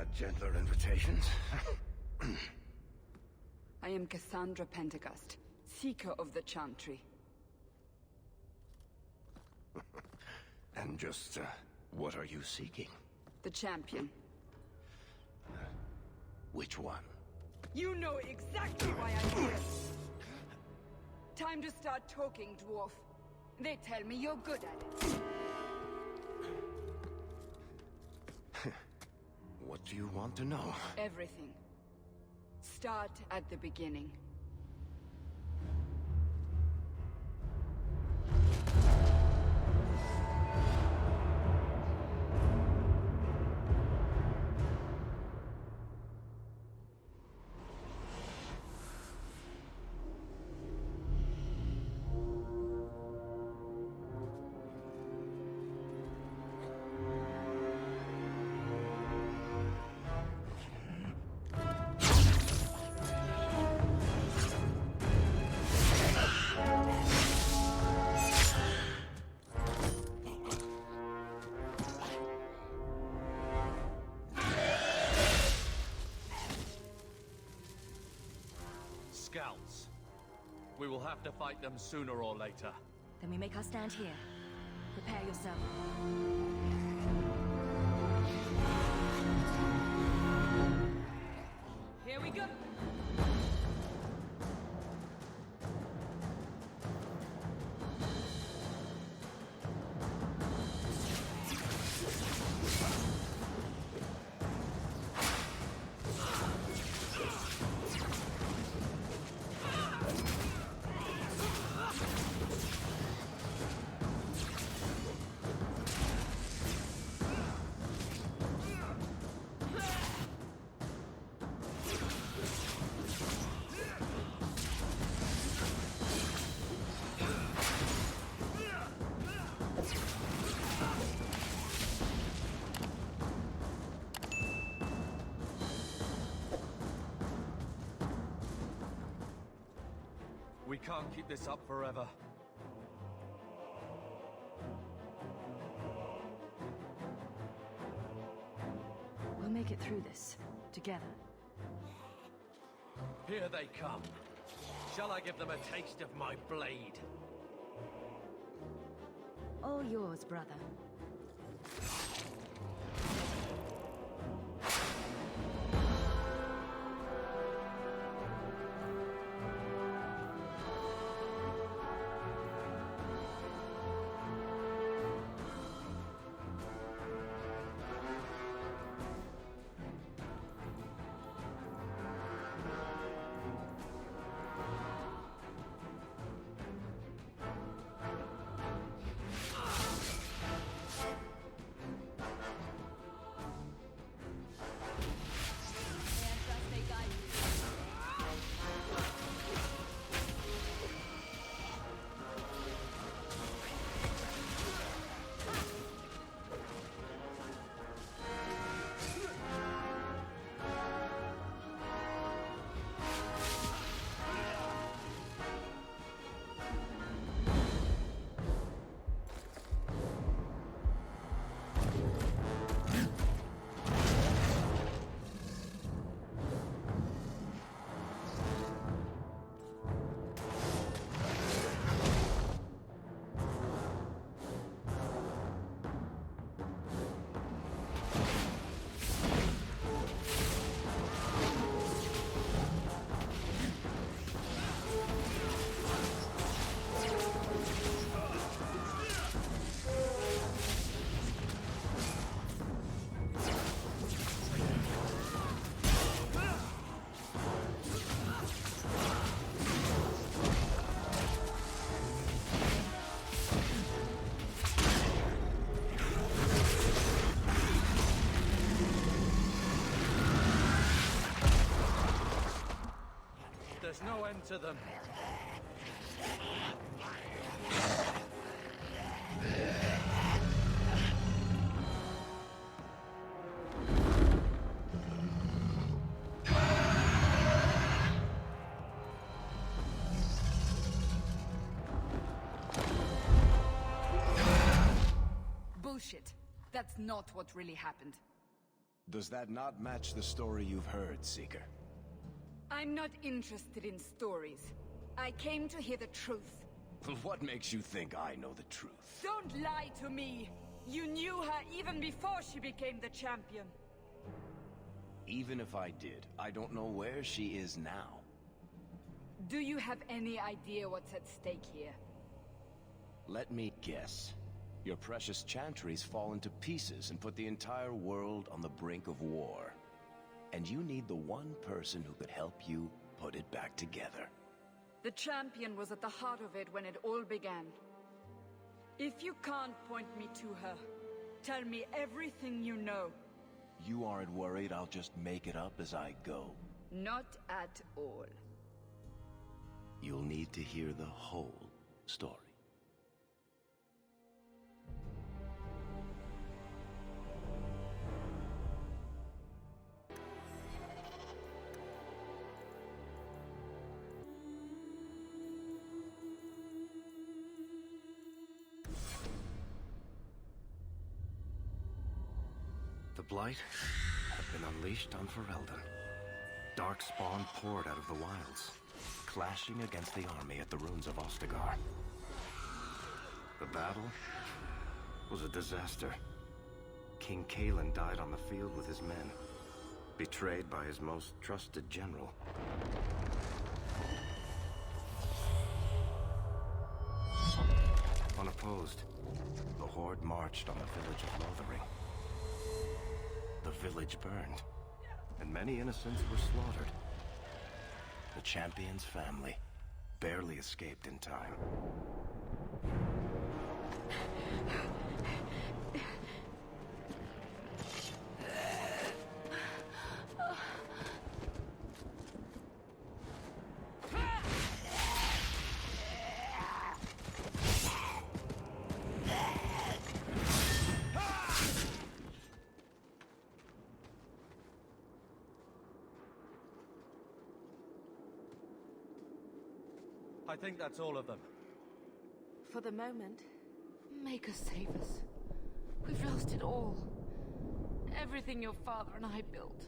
had gentler invitations. I am Cassandra Pentecost, Seeker of the Chantry. And just, what are you seeking? The champion. Which one? You know exactly why I'm here! Time to start talking, dwarf. They tell me you're good at it. What do you want to know? Everything. Start at the beginning. Scouts. We will have to fight them sooner or later. Then we make our stand here. Prepare yourself. Here we go! We can't keep this up forever. We'll make it through this, together. Here they come. Shall I give them a taste of my blade? All yours, brother. There's no end to them. Bullshit. That's not what really happened. Does that not match the story you've heard, Seeker? I'm not interested in stories. I came to hear the truth. What makes you think I know the truth? Don't lie to me! You knew her even before she became the champion. Even if I did, I don't know where she is now. Do you have any idea what's at stake here? Let me guess. Your precious chantries fall into pieces and put the entire world on the brink of war. And you need the one person who could help you put it back together. The champion was at the heart of it when it all began. If you can't point me to her, tell me everything you know. You aren't worried I'll just make it up as I go? Not at all. You'll need to hear the whole story. The blight had been unleashed on Ferelden. Darkspawn poured out of the wilds, clashing against the army at the ruins of Ostagar. The battle was a disaster. King Kalen died on the field with his men, betrayed by his most trusted general. Unopposed, the Horde marched on the village of Lothering. The village burned, and many innocents were slaughtered. The champion's family barely escaped in time. I think that's all of them. For the moment, make us save us. We've lost it all. Everything your father and I built.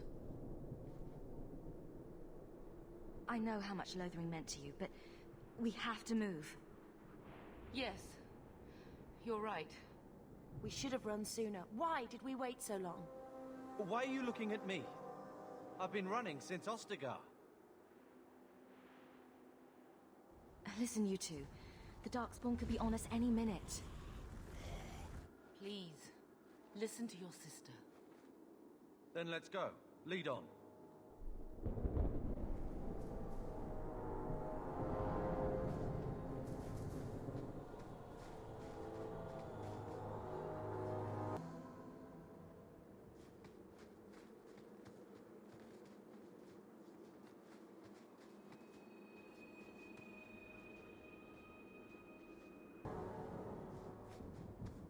I know how much Lothering meant to you, but we have to move. Yes, you're right. We should have run sooner. Why did we wait so long? Why are you looking at me? I've been running since Ostagar. Listen, you two. The darkspawn could be on us any minute. Please, listen to your sister. Then let's go. Lead on.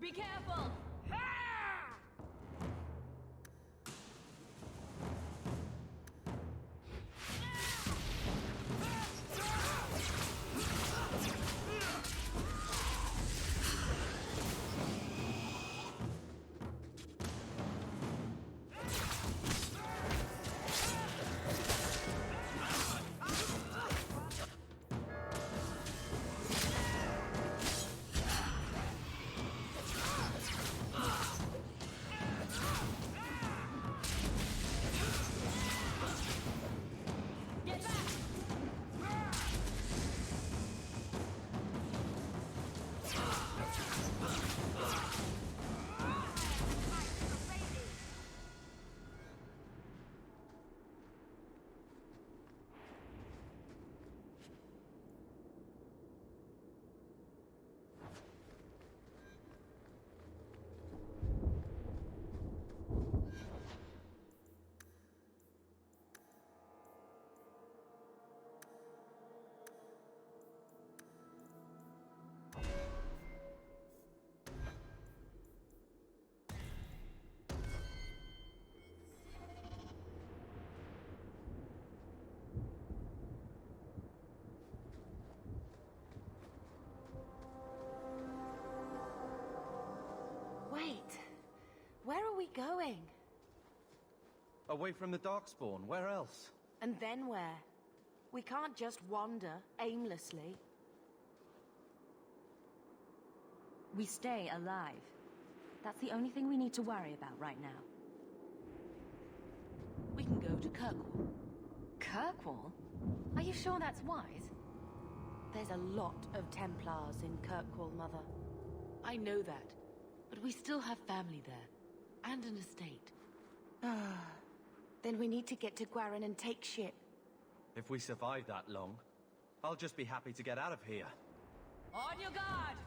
Be careful! Wait. Where are we going? Away from the darkspawn, where else? And then where? We can't just wander aimlessly. We stay alive. That's the only thing we need to worry about right now. We can go to Kirkwall. Kirkwall? Are you sure that's wise? There's a lot of Templars in Kirkwall, Mother. I know that, but we still have family there, and an estate. Then we need to get to Gwarin and take ship. If we survive that long, I'll just be happy to get out of here. On your guard!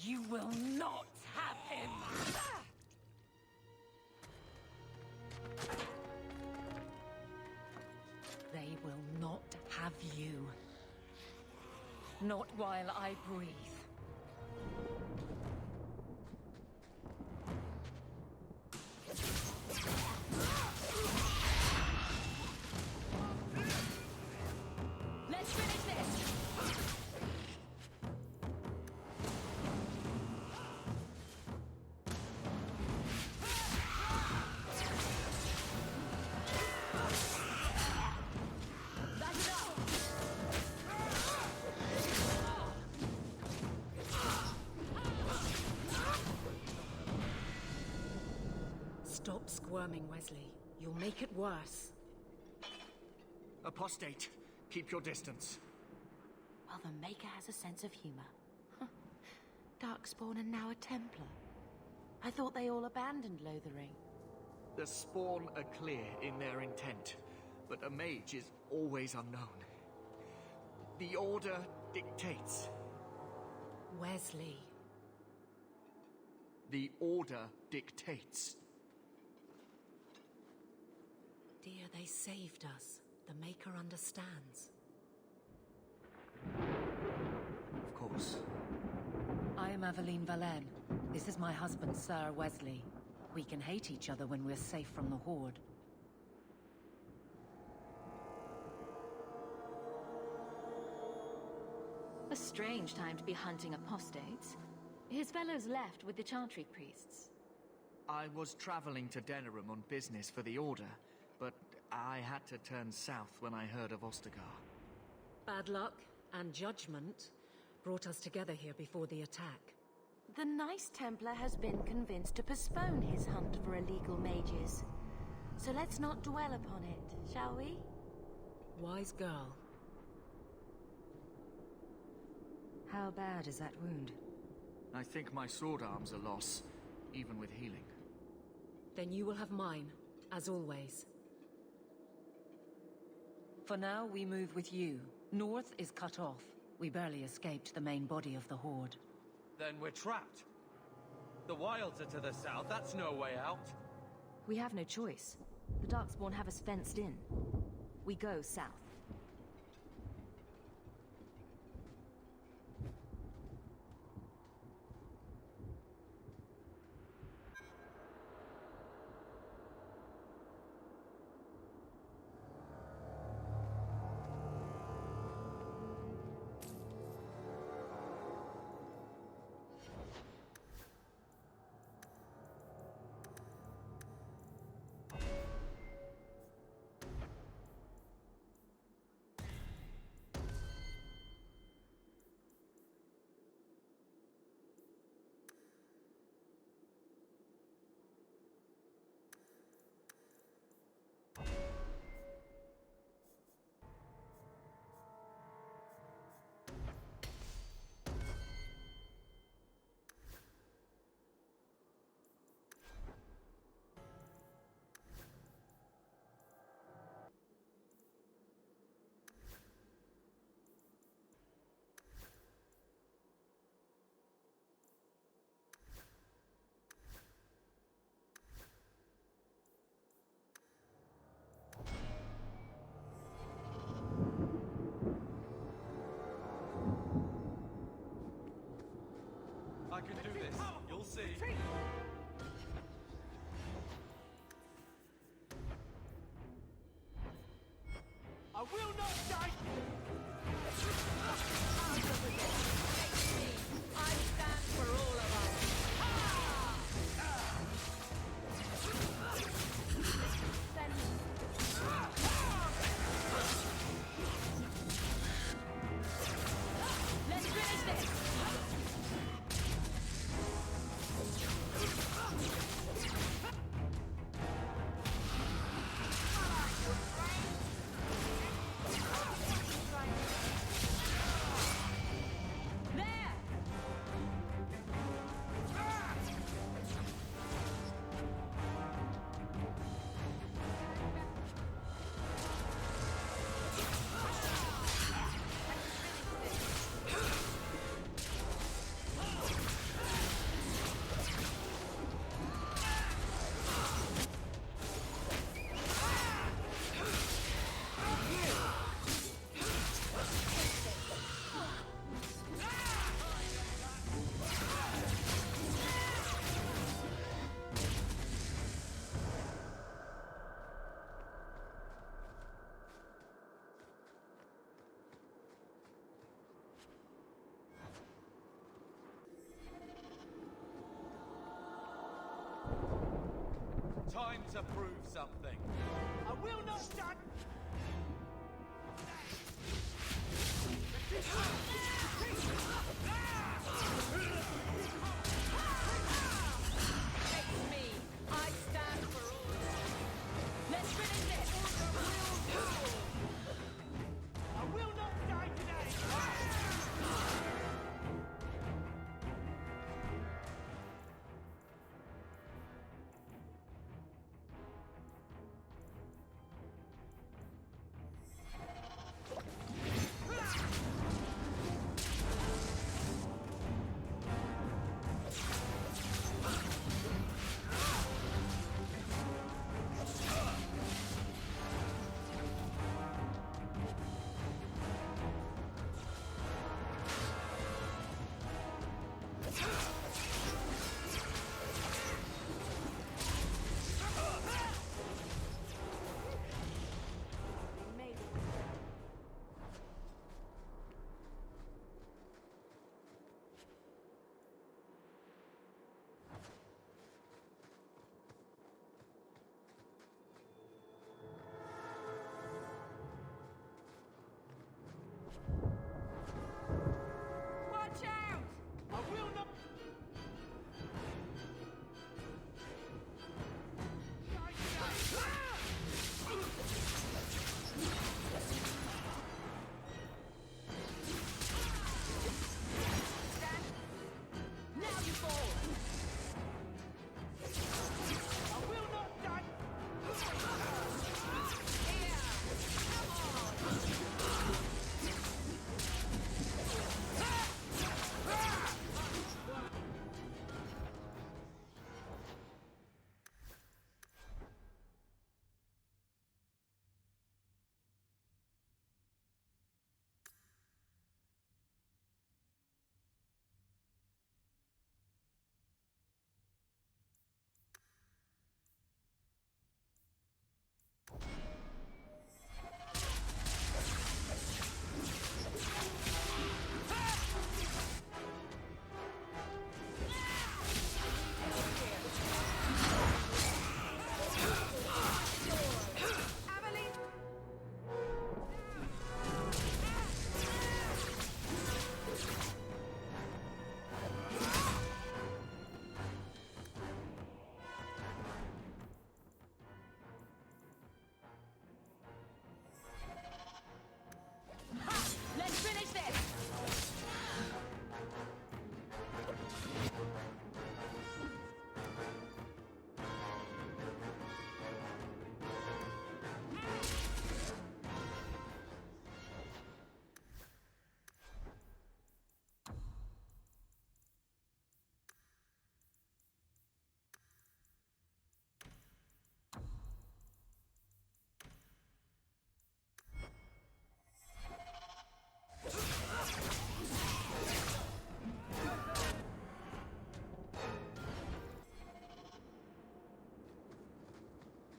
You will not have him! They will not have you. Not while I breathe. Let's finish this! Stop squirming, Wesley. You'll make it worse. Apostate, keep your distance. Well, the Maker has a sense of humor. Darkspawn and now a Templar. I thought they all abandoned Lothering. The Spawn are clear in their intent, but a mage is always unknown. The Order dictates. Wesley. The Order dictates. Dear, they saved us. The Maker understands. Of course. I am Aveline Valen. This is my husband, Sir Wesley. We can hate each other when we're safe from the Horde. A strange time to be hunting apostates. His fellows left with the Chantry priests. I was traveling to Denerim on business for the Order, but I had to turn south when I heard of Ostagar. Bad luck and judgment brought us together here before the attack. The nice Templar has been convinced to postpone his hunt for illegal mages. So let's not dwell upon it, shall we? Wise girl. How bad is that wound? I think my sword arm's a loss, even with healing. Then you will have mine, as always. For now, we move with you. North is cut off. We barely escaped the main body of the Horde. Then we're trapped. The wilds are to the south, that's no way out. We have no choice. The Darkspawn have us fenced in. We go south. I can do this. You'll see. Retreat! I will not die! I stand for all of us. Let's finish this! There! Time to prove something. I will not die! It's me. I stand for all. Let's finish this. I will not die today!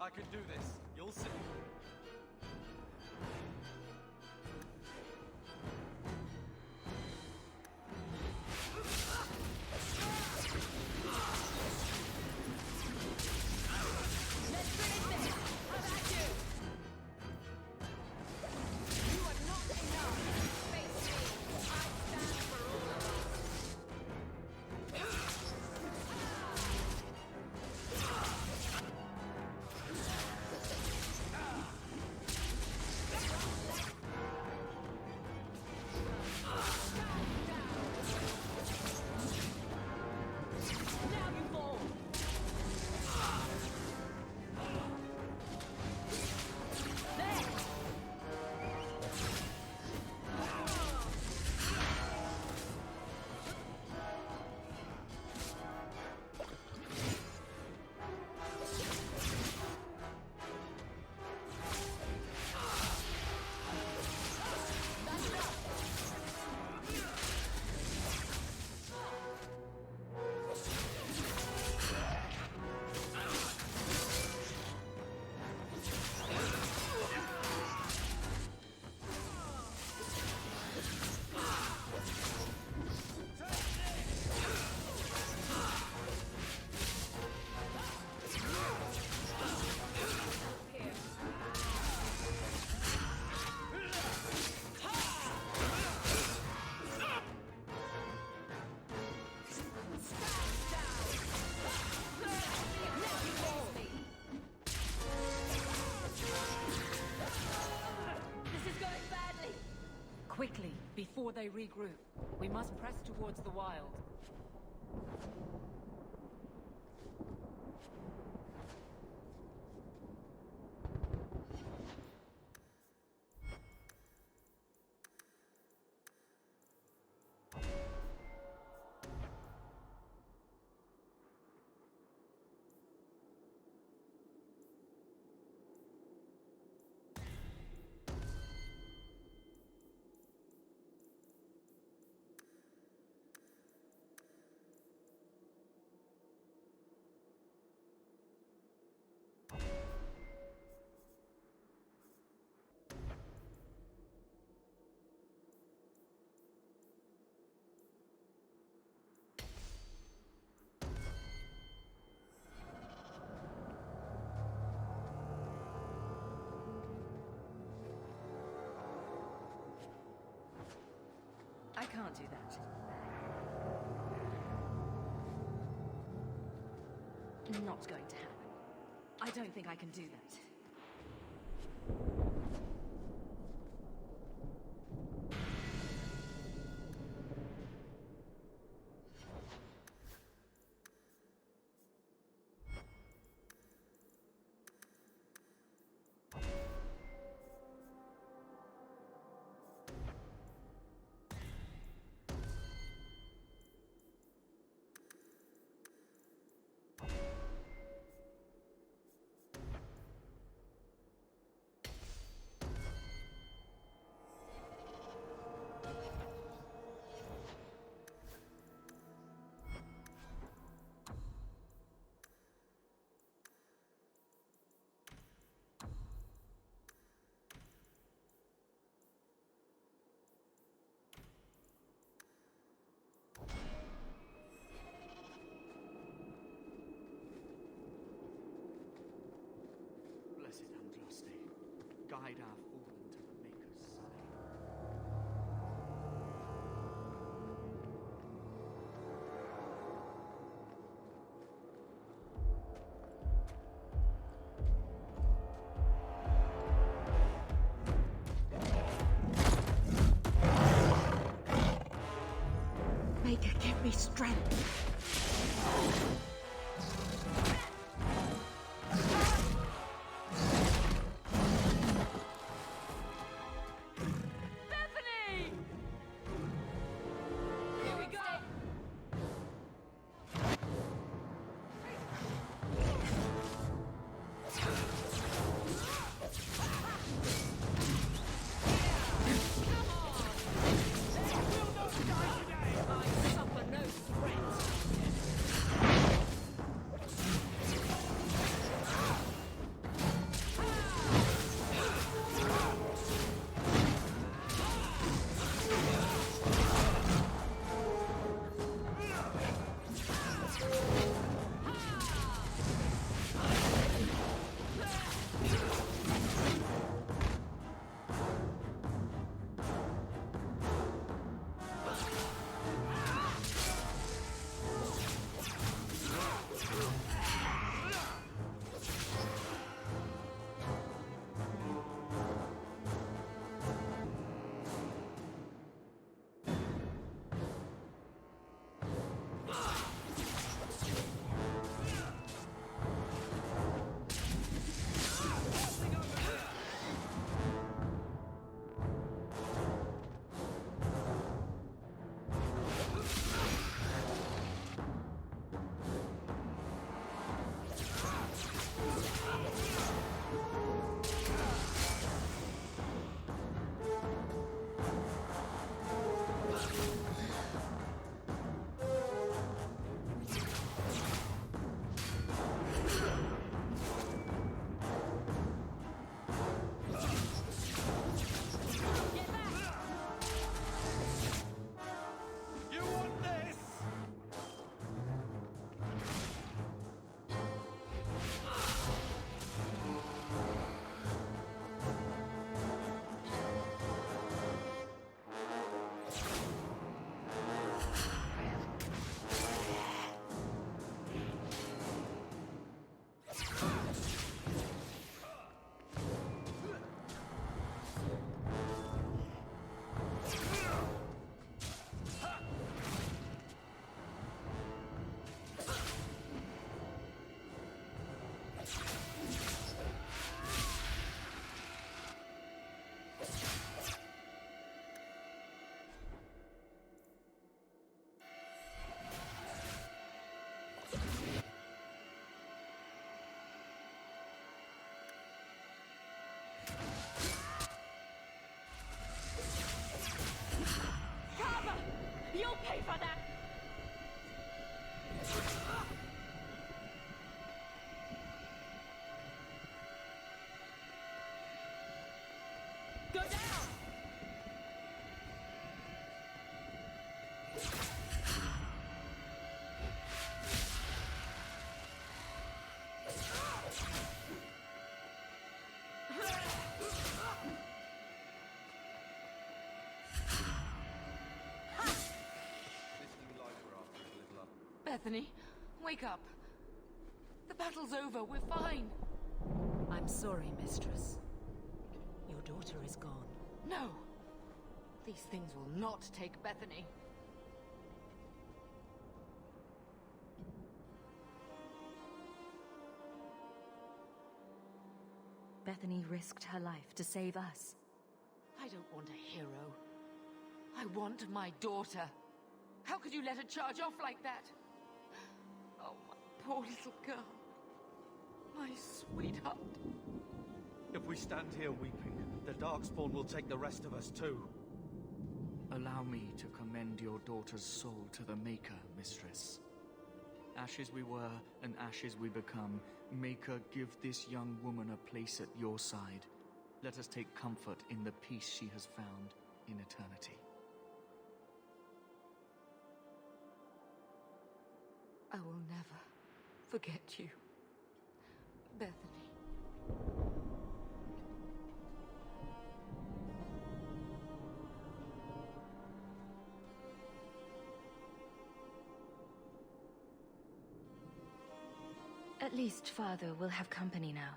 I can do this. You'll see. Quickly, before they regroup. We must press towards the wild. I can't do that. Not going to happen. I don't think I can do that. Guide our fallen to the Maker's side. Maker, give me strength. I suffer no threat. Bethany, wake up. The battle's over. We're fine. I'm sorry, mistress. Your daughter is gone. No. These things will not take Bethany. Bethany risked her life to save us. I don't want a hero. I want my daughter. How could you let her charge off like that? Oh, my poor little girl. My sweetheart. If we stand here weeping, the darkspawn will take the rest of us too. Allow me to commend your daughter's soul to the Maker, mistress. Ashes we were, and ashes we become. Maker, give this young woman a place at your side. Let us take comfort in the peace she has found in eternity. I will never forget you, Bethany. At least Father will have company now.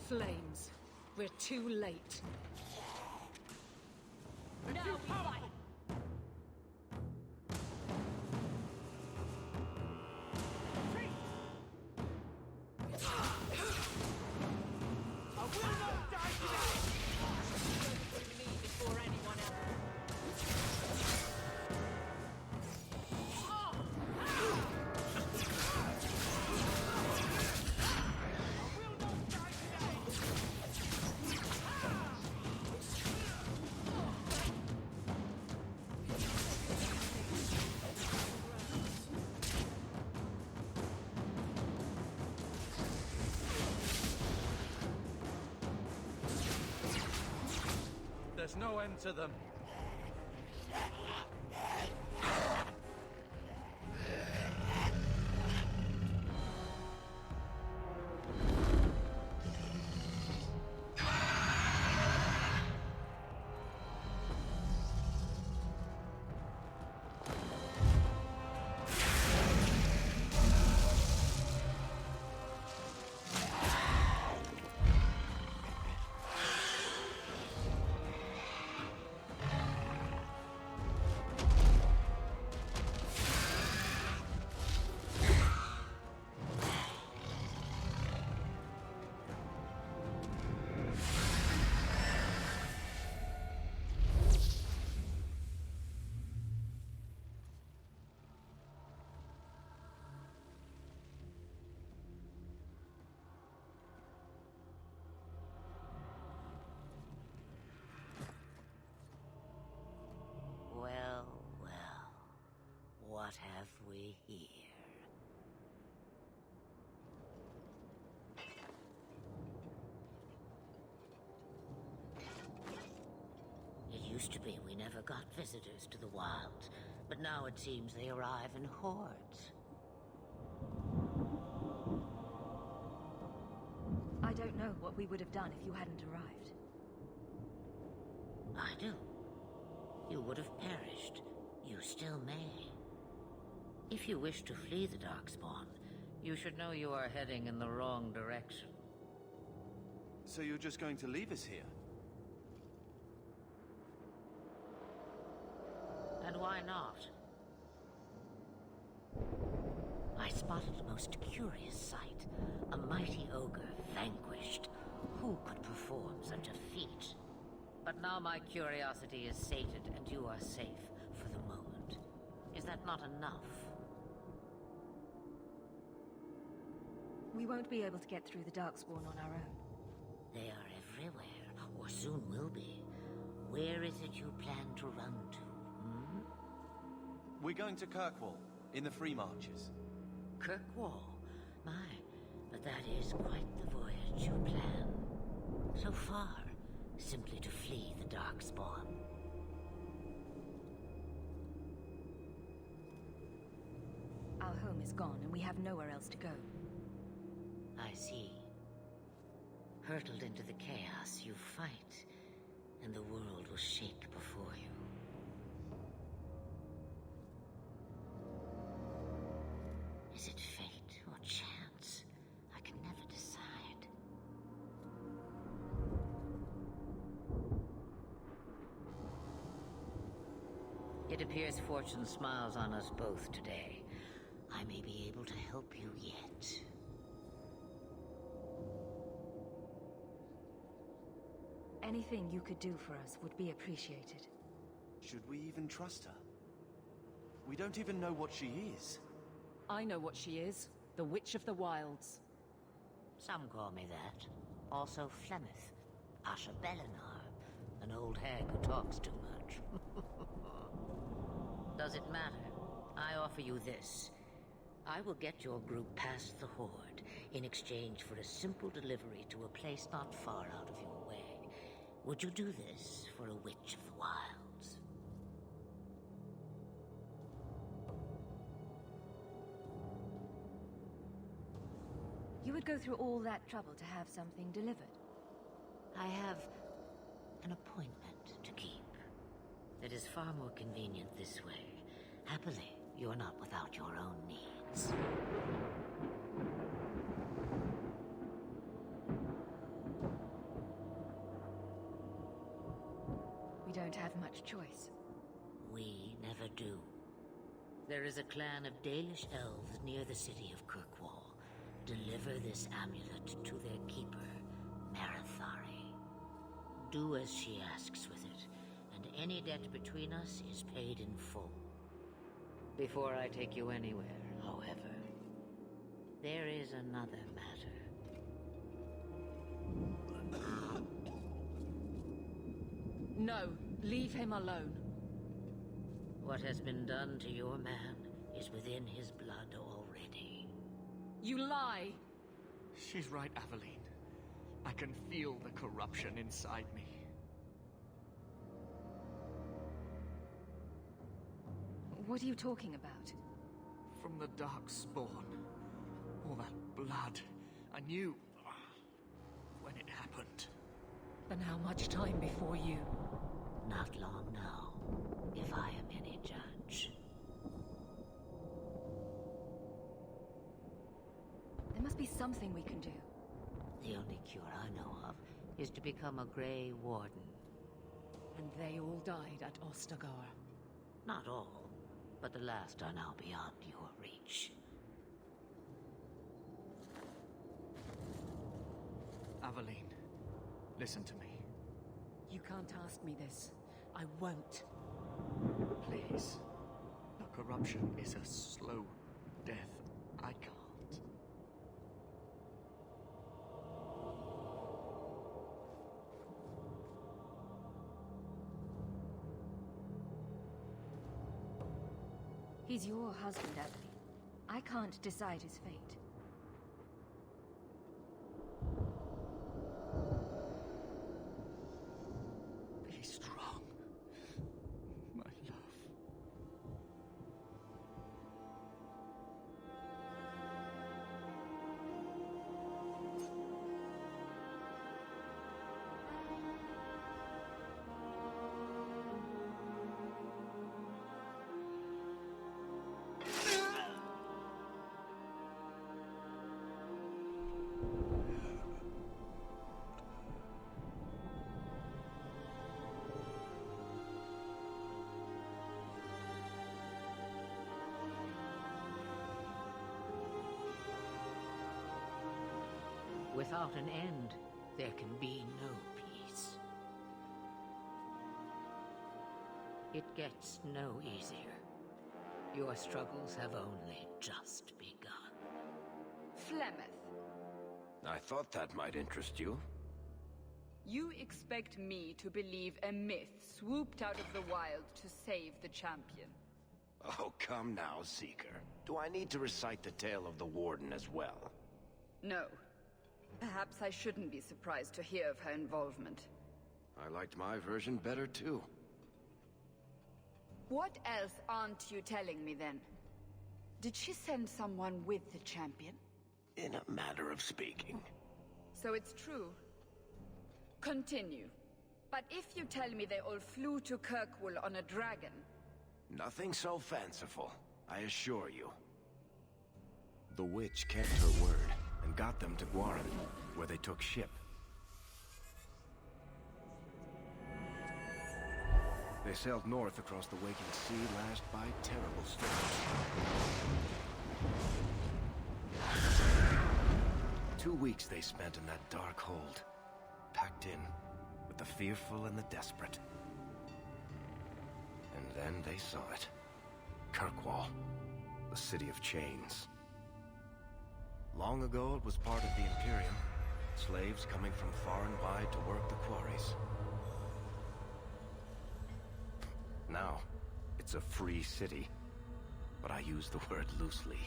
Flames. We're too late. Now we fight! There's no end to them. Well, well, what have we here? It used to be we never got visitors to the wilds, but now it seems they arrive in hordes. I don't know what we would have done if you hadn't arrived. I do. You would have perished. You still may. If you wish to flee the darkspawn, you should know you are heading in the wrong direction. So you're just going to leave us here? And why not? I spotted a most curious sight. A mighty ogre vanquished. Who could perform such a feat? But now my curiosity is sated, and you are safe for the moment. Is that not enough? We won't be able to get through the darkspawn on our own. They are everywhere, or soon will be. Where is it you plan to run to, hmm? We're going to Kirkwall, in the Free Marches. Kirkwall? My, but that is quite the voyage you plan. So far, simply to flee the darkspawn. Our home is gone, and we have nowhere else to go. I see. Hurtled into the chaos, you fight. and the world will shake before you. Is it fate or chance? I can never decide. It appears fortune smiles on us both today. I may be able to help you yet. Anything you could do for us would be appreciated. Should we even trust her? We don't even know what she is. I know what she is. The Witch of the Wilds. Some call me that. Also Flemeth, Asha Belinar, an old hag who talks too much. Does it matter? I offer you this. I will get your group past the Horde in exchange for a simple delivery to a place not far out of your way. Would you do this for a Witch of the Wilds? You would go through all that trouble to have something delivered? I have an appointment to keep. It is far more convenient this way. Happily, you're not without your own needs. We don't have much choice. We never do. There is a clan of Dalish elves near the city of Kirkwall. Deliver this amulet to their keeper, Marathari. Do as she asks with it, and any debt between us is paid in full. Before I take you anywhere, however, there is another matter. No, leave him alone. What has been done to your man is within his blood already. You lie! She's right, Aveline. I can feel the corruption inside me. What are you talking about? From the darkspawn. All that blood. I knew when it happened. And how much time before you? Not long now, if I am any judge. There must be something we can do. The only cure I know of is to become a Grey Warden. And they all died at Ostagar. Not all, but the last are now beyond your reach. Aveline, listen to me. You can't ask me this. I won't. Please. The corruption is a slow death. I can't. He's your husband, Aveline. I can't decide his fate. Be strong, my love. Without an end, there can be no peace. It gets no easier. Your struggles have only just begun. Flemeth, I thought that might interest you. you expect me to believe a myth swooped out of the wild to save the champion? Oh, come now, Seeker. Do I need to recite the tale of the Warden as well? No. Perhaps I shouldn't be surprised to hear of her involvement. I liked my version better, too. What else aren't you telling me, then? Did she send someone with the champion? In a matter of speaking. So it's true. Continue. But if you tell me they all flew to Kirkwall on a dragon... Nothing so fanciful, I assure you. The witch kept her word and got them to Guaran, where they took ship. They sailed north across the waking sea, lashed by terrible storms. 2 weeks they spent in that dark hold, packed in with the fearful and the desperate. And then they saw it. Kirkwall, the city of chains. Long ago it was part of the Imperium, slaves coming from far and wide to work the quarries. Now, it's a free city, but I use the word loosely.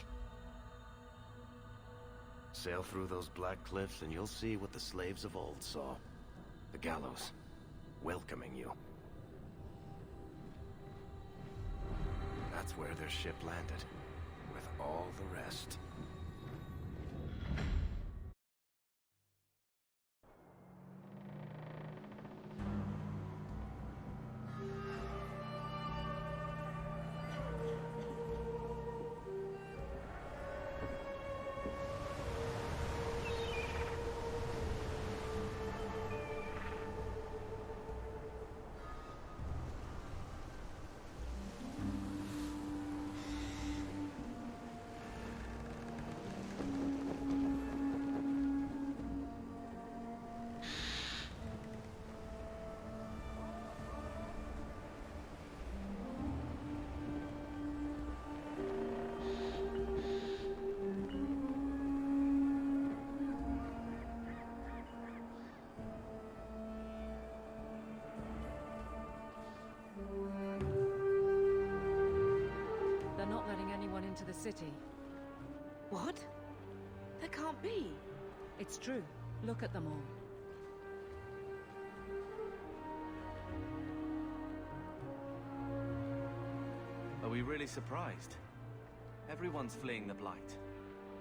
Sail through those black cliffs and you'll see what the slaves of old saw. The gallows, welcoming you. That's where their ship landed, with all the rest. Into the city. What? That can't be. It's true. Look at them all. Are we really surprised? Everyone's fleeing the blight,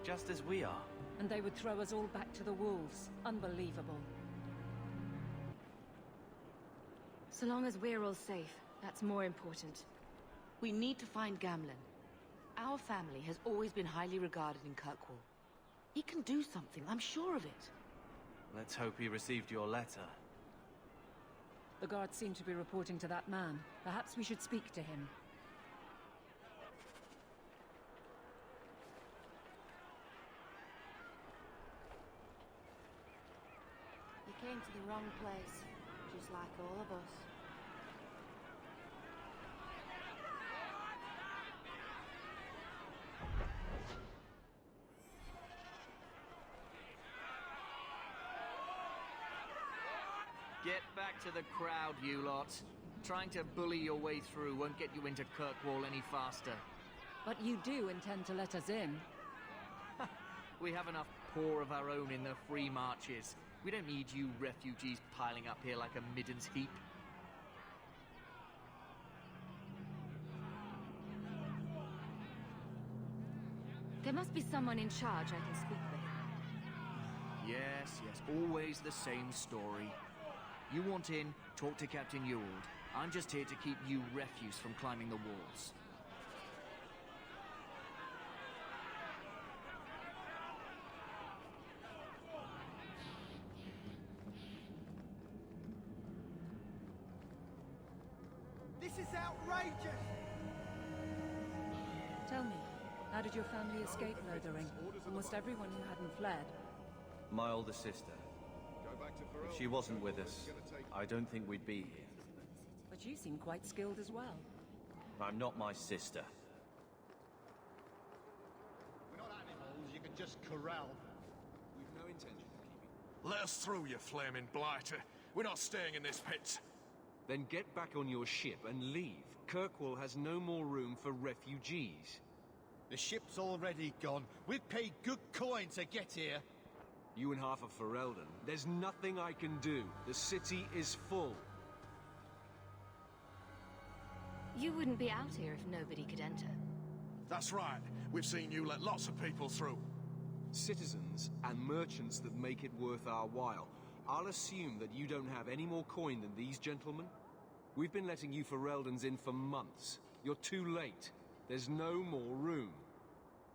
just as we are. And they would throw us all back to the wolves. Unbelievable. So long as we're all safe, that's more important. We need to find Gamlen. Our family has always been highly regarded in Kirkwall. He can do something, I'm sure of it. Let's hope he received your letter. The guards seem to be reporting to that man. Perhaps we should speak to him. You came to the wrong place, just like all of us. Get back to the crowd, you lot. Trying to bully your way through won't get you into Kirkwall any faster. But you do intend to let us in. We have enough poor of our own in the free marches. We don't need you refugees piling up here like a midden's heap. There must be someone in charge I can speak with. Yes, always the same story. You want in, talk to Captain Ewald. I'm just here to keep you refuse from climbing the walls. This is outrageous! Tell me, how did your family escape Lothering? Almost everyone who hadn't fled. My older sister. If she wasn't with us, I don't think we'd be here. But you seem quite skilled as well. I'm not my sister. We're not animals you can just corral. We've no intention of keeping... Let us through, you flaming blighter. We're not staying in this pit. Then get back on your ship and leave. Kirkwall has no more room for refugees. The ship's already gone. We've paid good coin to get here. You and half of Ferelden. There's nothing I can do. The city is full. You wouldn't be out here if nobody could enter. That's right. We've seen you let lots of people through. Citizens and merchants that make it worth our while. I'll assume that you don't have any more coin than these gentlemen. We've been letting you Fereldans in for months. You're too late. There's no more room.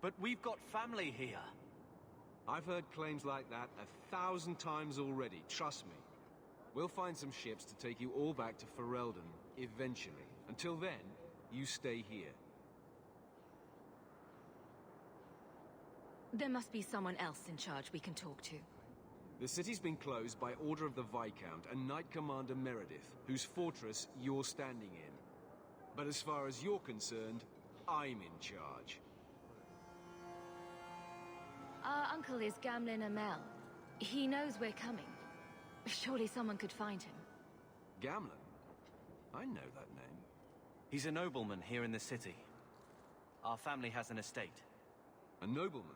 But we've got family here. I've heard claims like that 1,000 times already, trust me. We'll find some ships to take you all back to Ferelden, eventually. Until then, you stay here. There must be someone else in charge we can talk to. The city's been closed by order of the Viscount and Knight Commander Meredith, whose fortress you're standing in. But as far as you're concerned, I'm in charge. Our uncle is Gamlin Amel. He knows we're coming. Surely someone could find him. Gamlin? I know that name. He's a nobleman here in the city. Our family has an estate. A nobleman?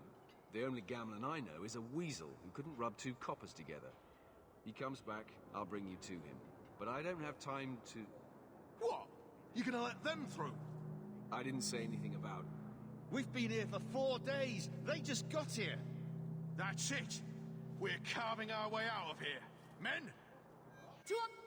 The only Gamlin I know is a weasel who couldn't rub two coppers together. He comes back, I'll bring you to him. But I don't have time to... What? You gonna let them through? I didn't say anything about... We've been here for 4 days. They just got here. That's it. We're carving our way out of here. Men? To a...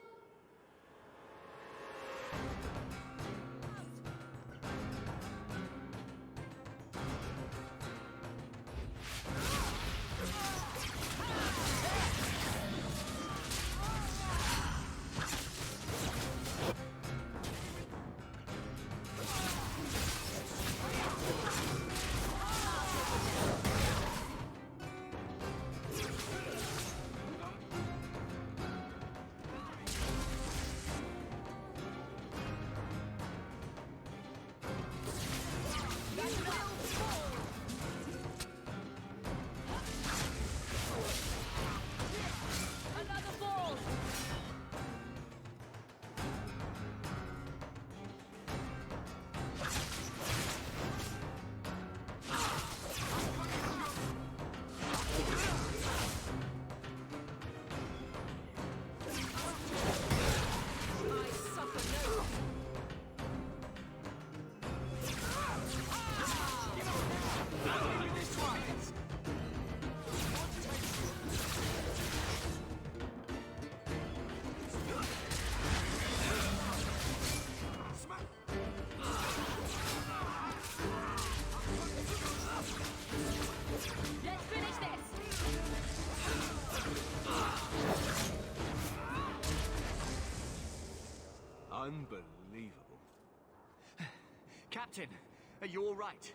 Unbelievable. Captain, are you all right?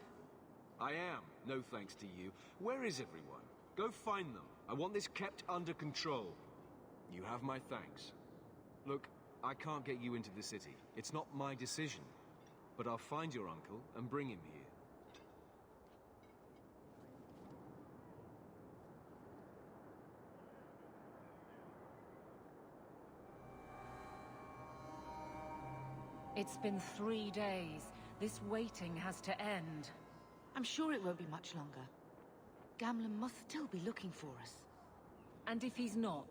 I am, no thanks to you. Where is everyone? Go find them. I want this kept under control. You have my thanks. Look, I can't get you into the city. It's not my decision. But I'll find your uncle and bring him here. It's been 3 days. This waiting has to end. I'm sure it won't be much longer. Gamlin must still be looking for us. And if he's not?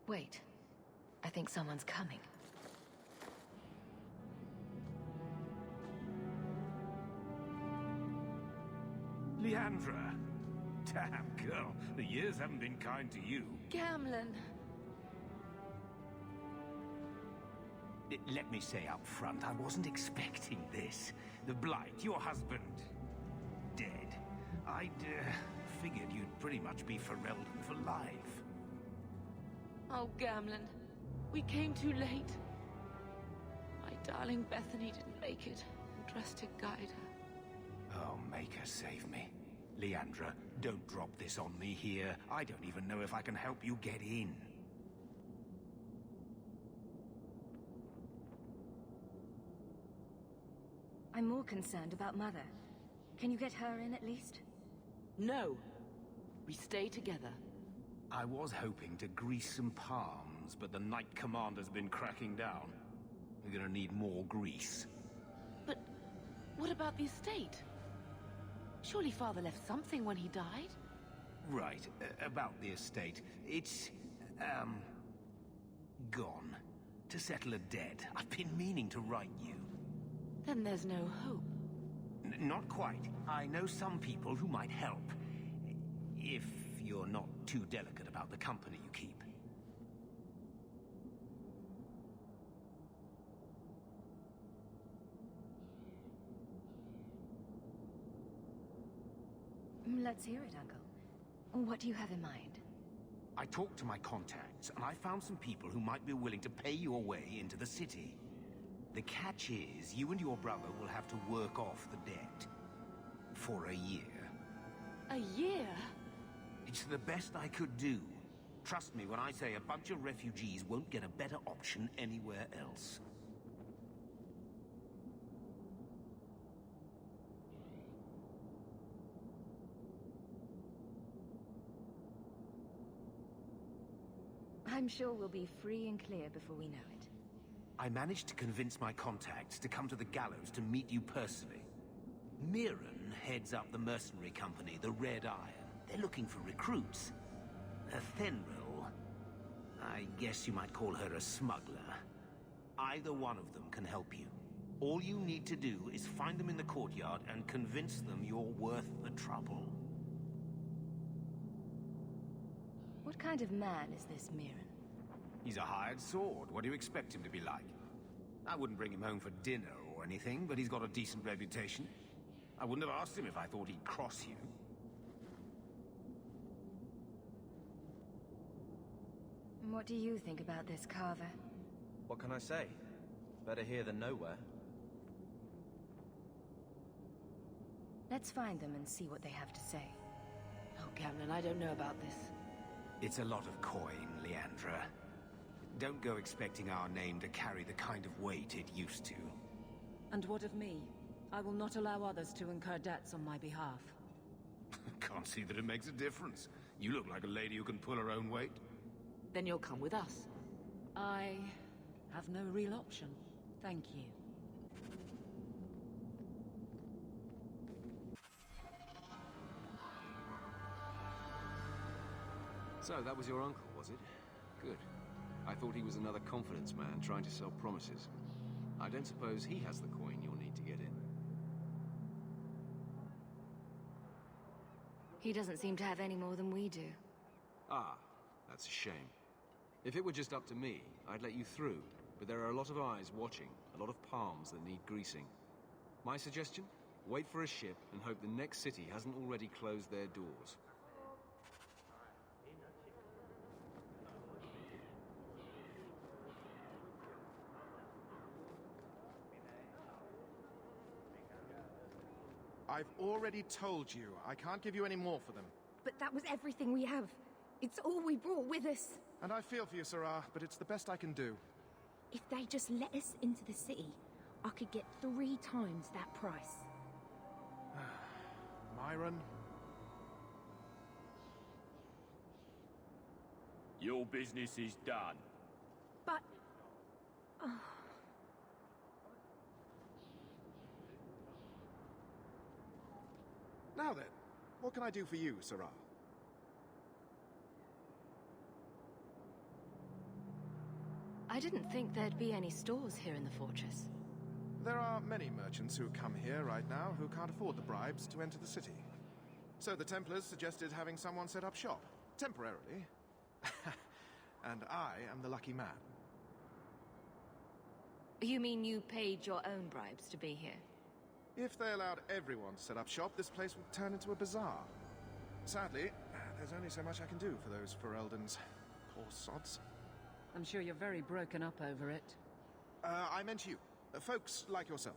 Wait. I think someone's coming. Leandra. Damn, girl. The years haven't been kind to you. Gamlin. Let me say up front, I wasn't expecting this. The Blight, your husband, dead. I'd figured you'd pretty much be Ferelden for life. Oh, Gamlin. We came too late. My darling Bethany didn't make it. I'm dressed to guide her. Oh, make her save me. Leandra, don't drop this on me here. I don't even know if I can help you get in. I'm more concerned about Mother. Can you get her in at least? No. We stay together. I was hoping to grease some palms, but the Knight Commander's been cracking down. We're gonna need more grease. But what about the estate? Surely Father left something when he died? Right, about the estate. It's, gone. To settle a debt. I've been meaning to write you. Then there's no hope. Not quite. I know some people who might help. If you're not too delicate about the company you keep. Let's hear it, Uncle. What do you have in mind? I talked to my contacts, and I found some people who might be willing to pay your way into the city. The catch is, you and your brother will have to work off the debt. For a year. A year? It's the best I could do. Trust me when I say a bunch of refugees won't get a better option anywhere else. I'm sure we'll be free and clear before we know it. I managed to convince my contacts to come to the gallows to meet you personally. Mirren heads up the mercenary company, the Red Iron. They're looking for recruits. Fenril, I guess you might call her a smuggler. Either one of them can help you. All you need to do is find them in the courtyard and convince them you're worth the trouble. What kind of man is this Mirren? He's a hired sword. What do you expect him to be like? I wouldn't bring him home for dinner or anything, but he's got a decent reputation. I wouldn't have asked him if I thought he'd cross you. What do you think about this, Carver? What can I say? Better here than nowhere. Let's find them and see what they have to say. Oh, Gamlin, I don't know about this. It's a lot of coin, Leandra. Don't go expecting our name to carry the kind of weight it used to. And what of me? I will not allow others to incur debts on my behalf. Can't see that it makes a difference. You look like a lady who can pull her own weight. Then you'll come with us. I have no real option. Thank you. So, that was your uncle, was it? Good. I thought he was another confidence man trying to sell promises. I don't suppose he has the coin you'll need to get in. He doesn't seem to have any more than we do. Ah, that's a shame. If it were just up to me, I'd let you through. But there are a lot of eyes watching, a lot of palms that need greasing. My suggestion? Wait for a ship and hope the next city hasn't already closed their doors. I've already told you, I can't give you any more for them. But that was everything we have. It's all we brought with us. And I feel for you, Sarah, but it's the best I can do. If they just let us into the city, I could get 3 times that price. Myron? Your business is done. But... Oh. Now then, what can I do for you, Sarah? I didn't think there'd be any stores here in the fortress. There are many merchants who come here right now who can't afford the bribes to enter the city. So the Templars suggested having someone set up shop, temporarily. And I am the lucky man. You mean you paid your own bribes to be here? If they allowed everyone to set up shop, this place would turn into a bazaar. Sadly, there's only so much I can do for those Fereldans. Poor sods. I'm sure you're very broken up over it. I meant you. Folks like yourself.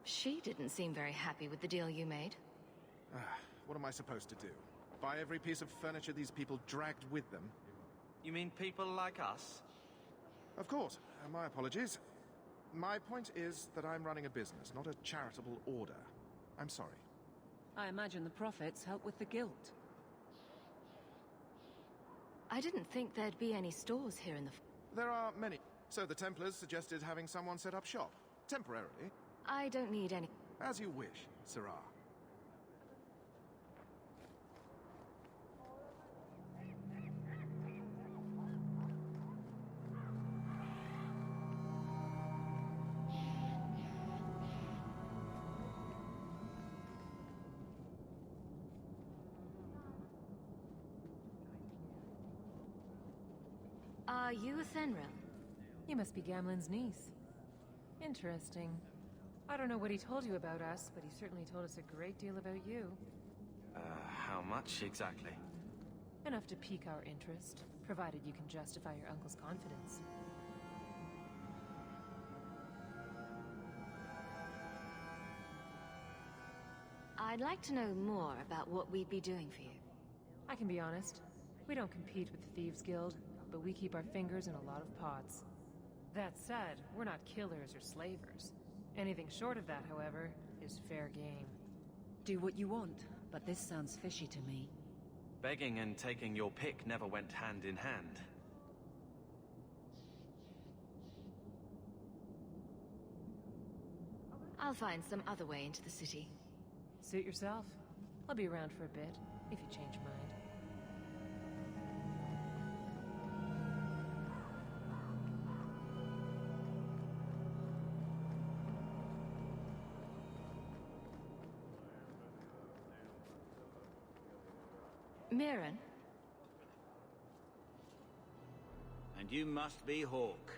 She didn't seem very happy with the deal you made. What am I supposed to do? Buy every piece of furniture these people dragged with them? You mean people like us? Of course. My apologies. My point is that I'm running a business, not a charitable order. I'm sorry. I imagine the profits help with the guilt. I didn't think there'd be any stores here in the... There are many. So the Templars suggested having someone set up shop, temporarily. I don't need any... As you wish, Sarah. Are you a Fenrir? You must be Gamlen's niece. Interesting. I don't know what he told you about us, but he certainly told us a great deal about you. How much exactly? Enough to pique our interest, provided you can justify your uncle's confidence. I'd like to know more about what we'd be doing for you. I can be honest. We don't compete with the Thieves Guild, but we keep our fingers in a lot of pots. That said, we're not killers or slavers. Anything short of that, however, is fair game. Do what you want, but this sounds fishy to me. Begging and taking your pick never went hand in hand. I'll find some other way into the city. Suit yourself. I'll be around for a bit, if you change your mind. Mirren? And you must be Hawk.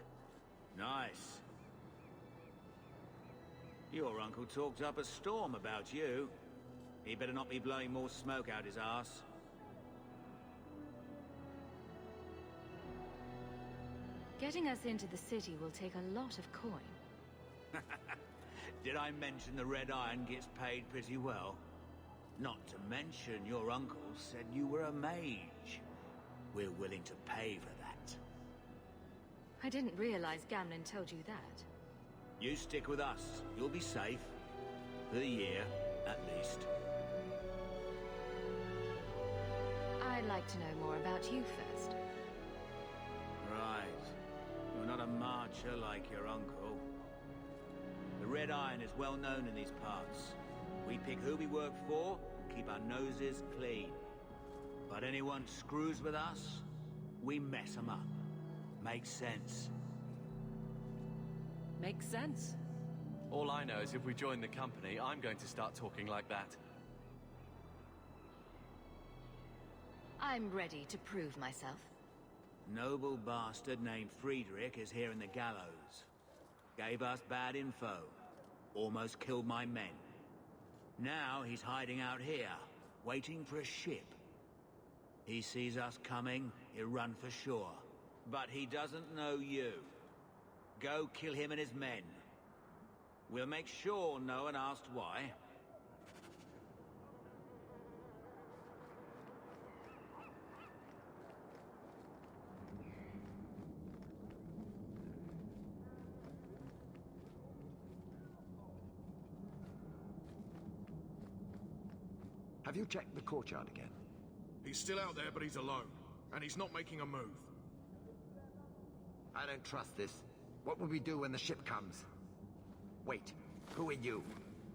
Nice. Your uncle talked up a storm about you. He better not be blowing more smoke out his arse. Getting us into the city will take a lot of coin. Did I mention the Red Iron gets paid pretty well? Not to mention your uncle said you were a mage. We're willing to pay for that. I didn't realize Gamlen told you that. You stick with us. You'll be safe. For the year, at least. I'd like to know more about you first. Right. You're not a marcher like your uncle. The Red Iron is well known in these parts. We pick who we work for, and keep our noses clean. But anyone screws with us, we mess them up. Makes sense. Makes sense. All I know is if we join the company, I'm going to start talking like that. I'm ready to prove myself. Noble bastard named Friedrich is here in the gallows. Gave us bad info. Almost killed my men. Now he's hiding out here, waiting for a ship. He sees us coming, he'll run for shore. But he doesn't know you. Go kill him and his men. We'll make sure no one asked why. Have you checked the courtyard again? He's still out there, but he's alone. And he's not making a move. I don't trust this. What will we do when the ship comes? Wait, who are you?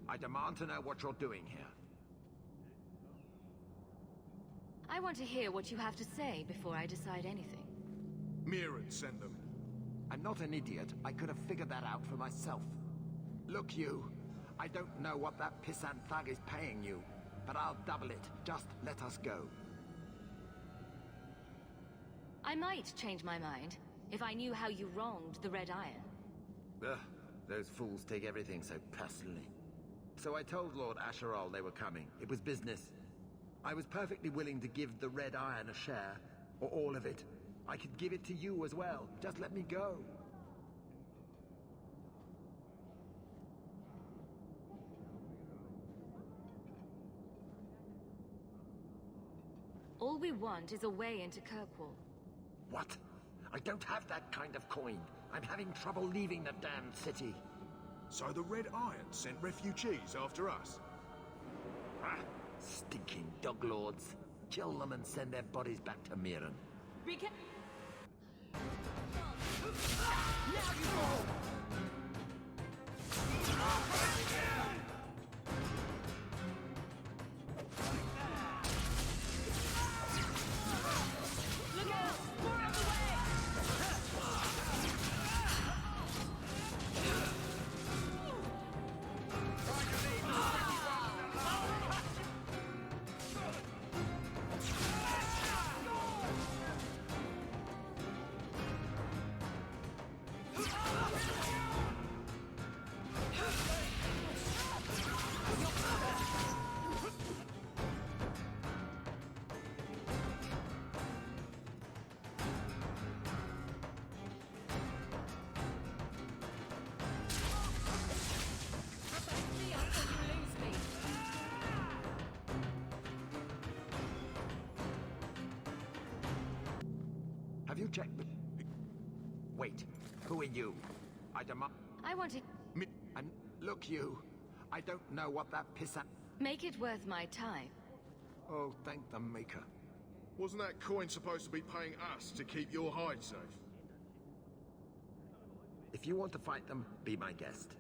I demand to know what you're doing here. I want to hear what you have to say before I decide anything. Mirren sent them. I'm not an idiot. I could have figured that out for myself. Look, you. I don't know what that pissant thug is paying you, but I'll double it. Just let us go. I might change my mind if I knew how you wronged the Red Iron. Ugh, those fools take everything so personally. So I told Lord Asherall they were coming. It was business. I was perfectly willing to give the Red Iron a share, or all of it. I could give it to you as well. Just let me go. All we want is a way into Kirkwall. What? I don't have that kind of coin. I'm having trouble leaving the damned city. So the Red Iron sent refugees after us? Ah, stinking dog lords. Kill them and send their bodies back to Mirren. Now you go! you checked the... Wait, who are you? I demand... I want to... And look you, I don't know what that pissa... Make it worth my time. Oh, thank the Maker. Wasn't that coin supposed to be paying us to keep your hide safe? If you want to fight them, be my guest.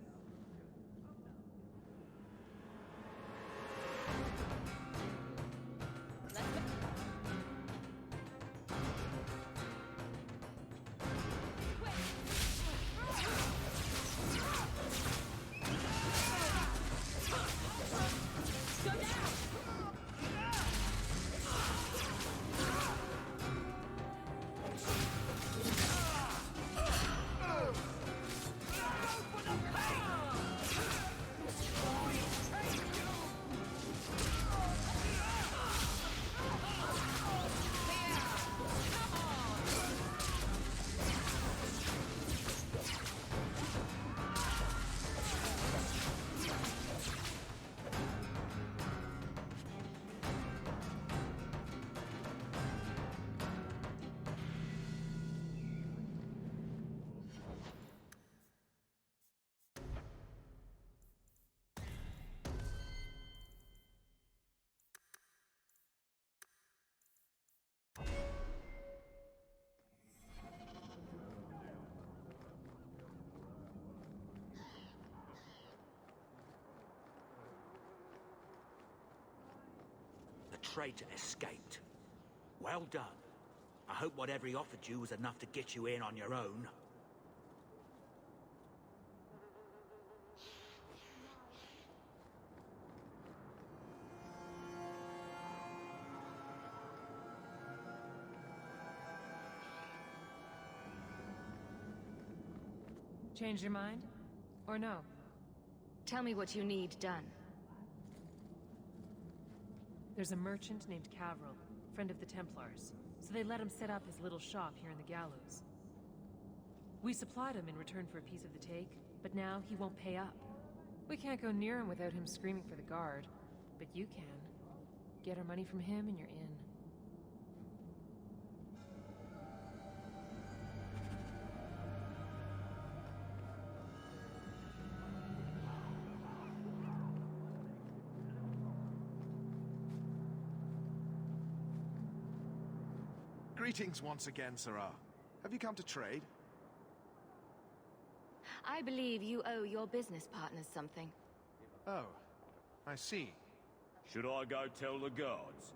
Traitor escaped. Well done. I hope whatever he offered you was enough to get you in on your own. Change your mind? Or no? Tell me what you need done. There's a merchant named Cavril, friend of the Templars, so they let him set up his little shop here in the Gallows. We supplied him in return for a piece of the take, but now he won't pay up. We can't go near him without him screaming for the guard, but you can. Get our money from him and you're in. Greetings once again, Sarah. Have you come to trade? I believe you owe your business partners something. Oh, I see. Should I go tell the guards?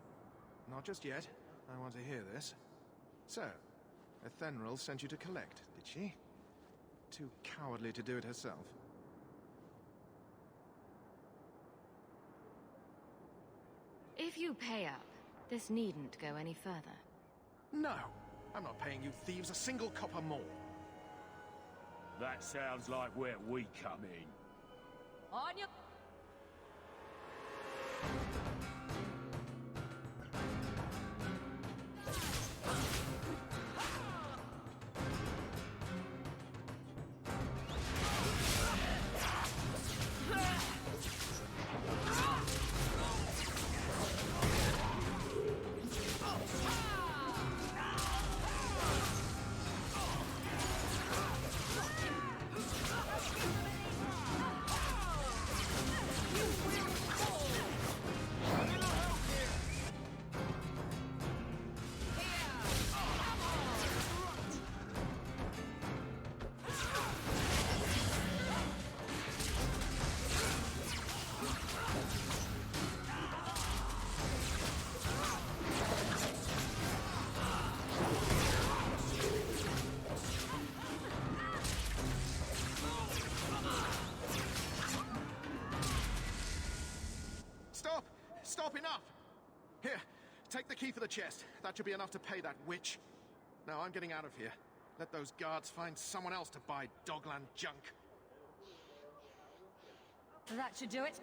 Not just yet. I want to hear this. So, Ethenril sent you to collect, did she? Too cowardly to do it herself. If you pay up, this needn't go any further. No! I'm not paying you thieves a single copper more. That sounds like where we come in. On your... Stop, enough! Here, take the key for the chest. That should be enough to pay that witch. Now I'm getting out of here. Let those guards find someone else to buy Dogland junk. That should do it.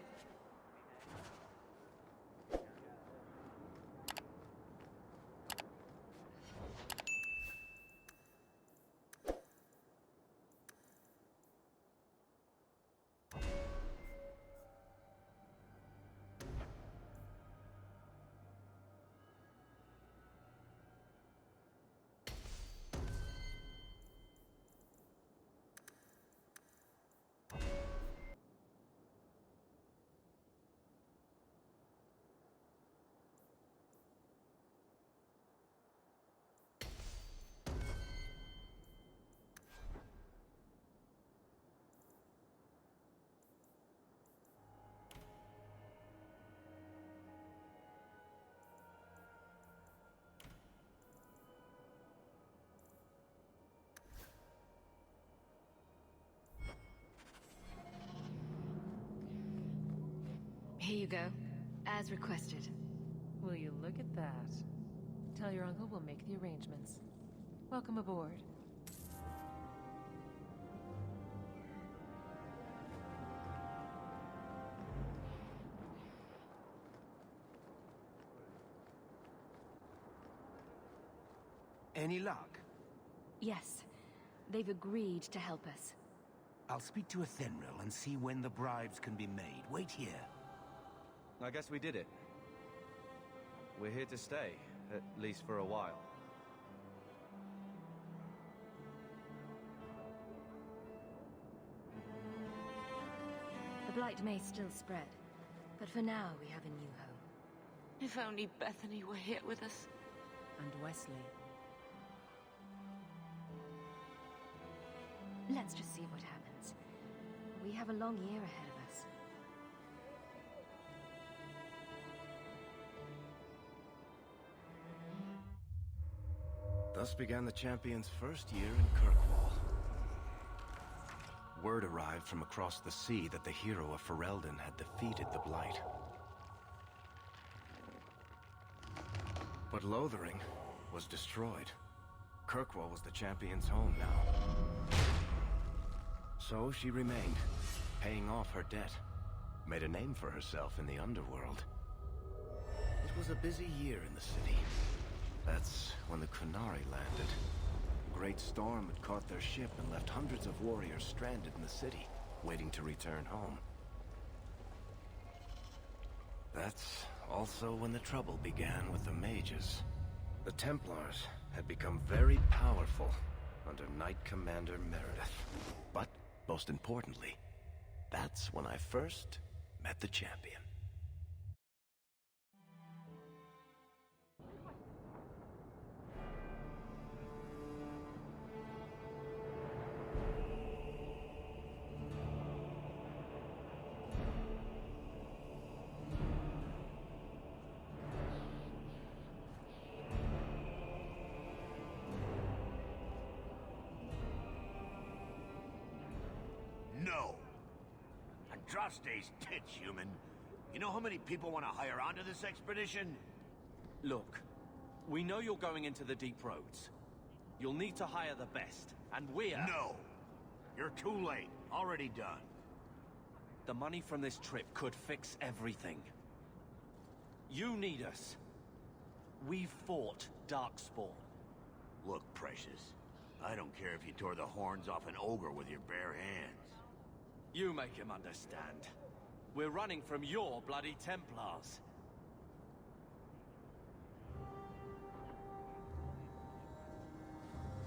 Here you go, as requested. Will you look at that? Tell your uncle we'll make the arrangements. Welcome aboard. Any luck? Yes, they've agreed to help us. I'll speak to Athenril and see when the bribes can be made. Wait here. I guess we did it. We're here to stay, at least for a while. The blight may still spread, but for now we have a new home. If only Bethany were here with us. And Wesley. Let's just see what happens. We have a long year ahead of us. Thus began the champion's first year in Kirkwall. Word arrived from across the sea that the hero of Ferelden had defeated the Blight. But Lothering was destroyed. Kirkwall was the champion's home now. So she remained, paying off her debt. Made a name for herself in the underworld. It was a busy year in the city. That's when the Kunari landed. A great storm had caught their ship and left hundreds of warriors stranded in the city, waiting to return home. That's also when the trouble began with the mages. The Templars had become very powerful under Knight Commander Meredith. But, most importantly, that's when I first met the champion. No. Andraste's tits, human. You know how many people want to hire onto this expedition? Look, we know you're going into the deep roads. You'll need to hire the best, and we're... No! You're too late. Already done. The money from this trip could fix everything. You need us. We fought darkspawn. Look, Precious. I don't care if you tore the horns off an ogre with your bare hands. You make him understand. We're running from your bloody Templars.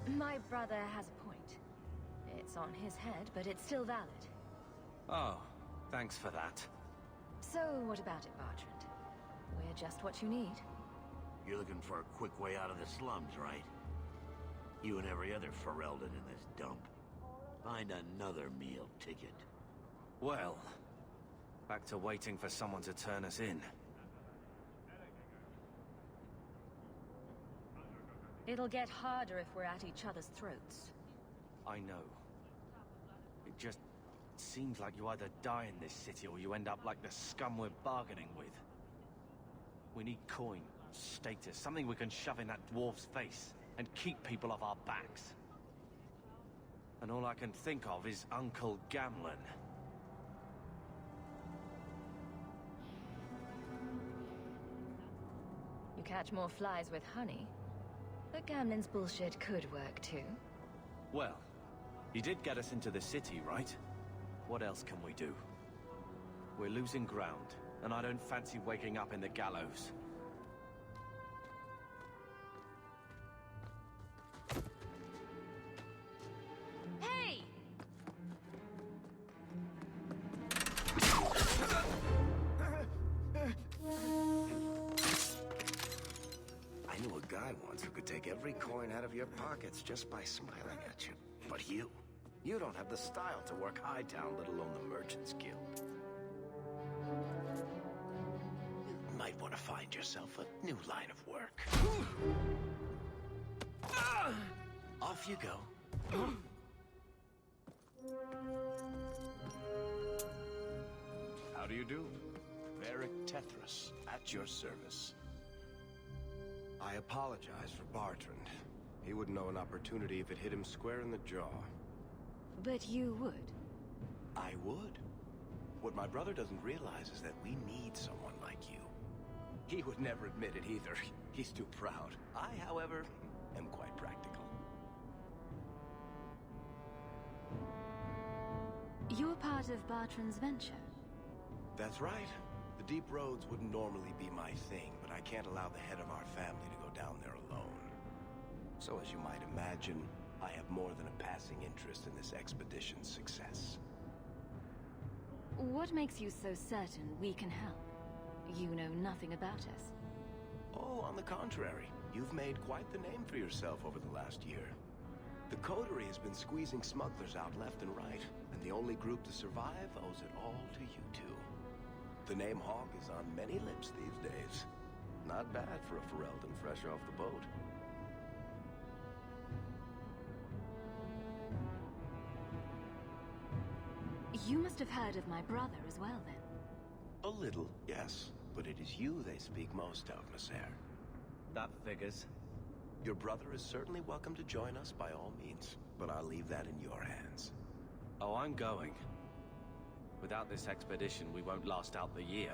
My brother has a point. It's on his head, but it's still valid. Oh, thanks for that. So, what about it, Bertrand? We're just what you need. You're looking for a quick way out of the slums, right? You and every other Ferelden in this dump. Find another meal ticket. Well, back to waiting for someone to turn us in. It'll get harder if we're at each other's throats. I know. It just seems like you either die in this city or you end up like the scum we're bargaining with. We need coin, status, something we can shove in that dwarf's face and keep people off our backs. And all I can think of is Uncle Gamlen. You catch more flies with honey, but Gamlen's bullshit could work too. Well, he did get us into the city, right? What else can we do? We're losing ground, and I don't fancy waking up in the gallows. Hey! I knew a guy once who could take every coin out of your pockets just by smiling at you. But you don't have the style to work Hightown, let alone the Merchants Guild. You might want to find yourself a new line of work. Off you go. How do you do? Beric Tethras, at your service. I apologize for Bartrand. He wouldn't know an opportunity if it hit him square in the jaw. But you would. I would. What my brother doesn't realize is that we need someone like you. He would never admit it either. He's too proud. I, however, am quite practical. You're part of Bartrand's venture. That's right. The deep roads wouldn't normally be my thing, but I can't allow the head of our family to go down there alone. So as you might imagine, I have more than a passing interest in this expedition's success. What makes you so certain we can help? You know nothing about us. Oh, on the contrary. You've made quite the name for yourself over the last year. The Coterie has been squeezing smugglers out left and right, and the only group to survive owes it all to you two. The name Hawk is on many lips these days. Not bad for a Ferelden fresh off the boat. You must have heard of my brother as well, then. A little, yes. But it is you they speak most of, Monsieur. That figures. Your brother is certainly welcome to join us by all means, but I'll leave that in your hands. Oh, I'm going. Without this expedition, we won't last out the year.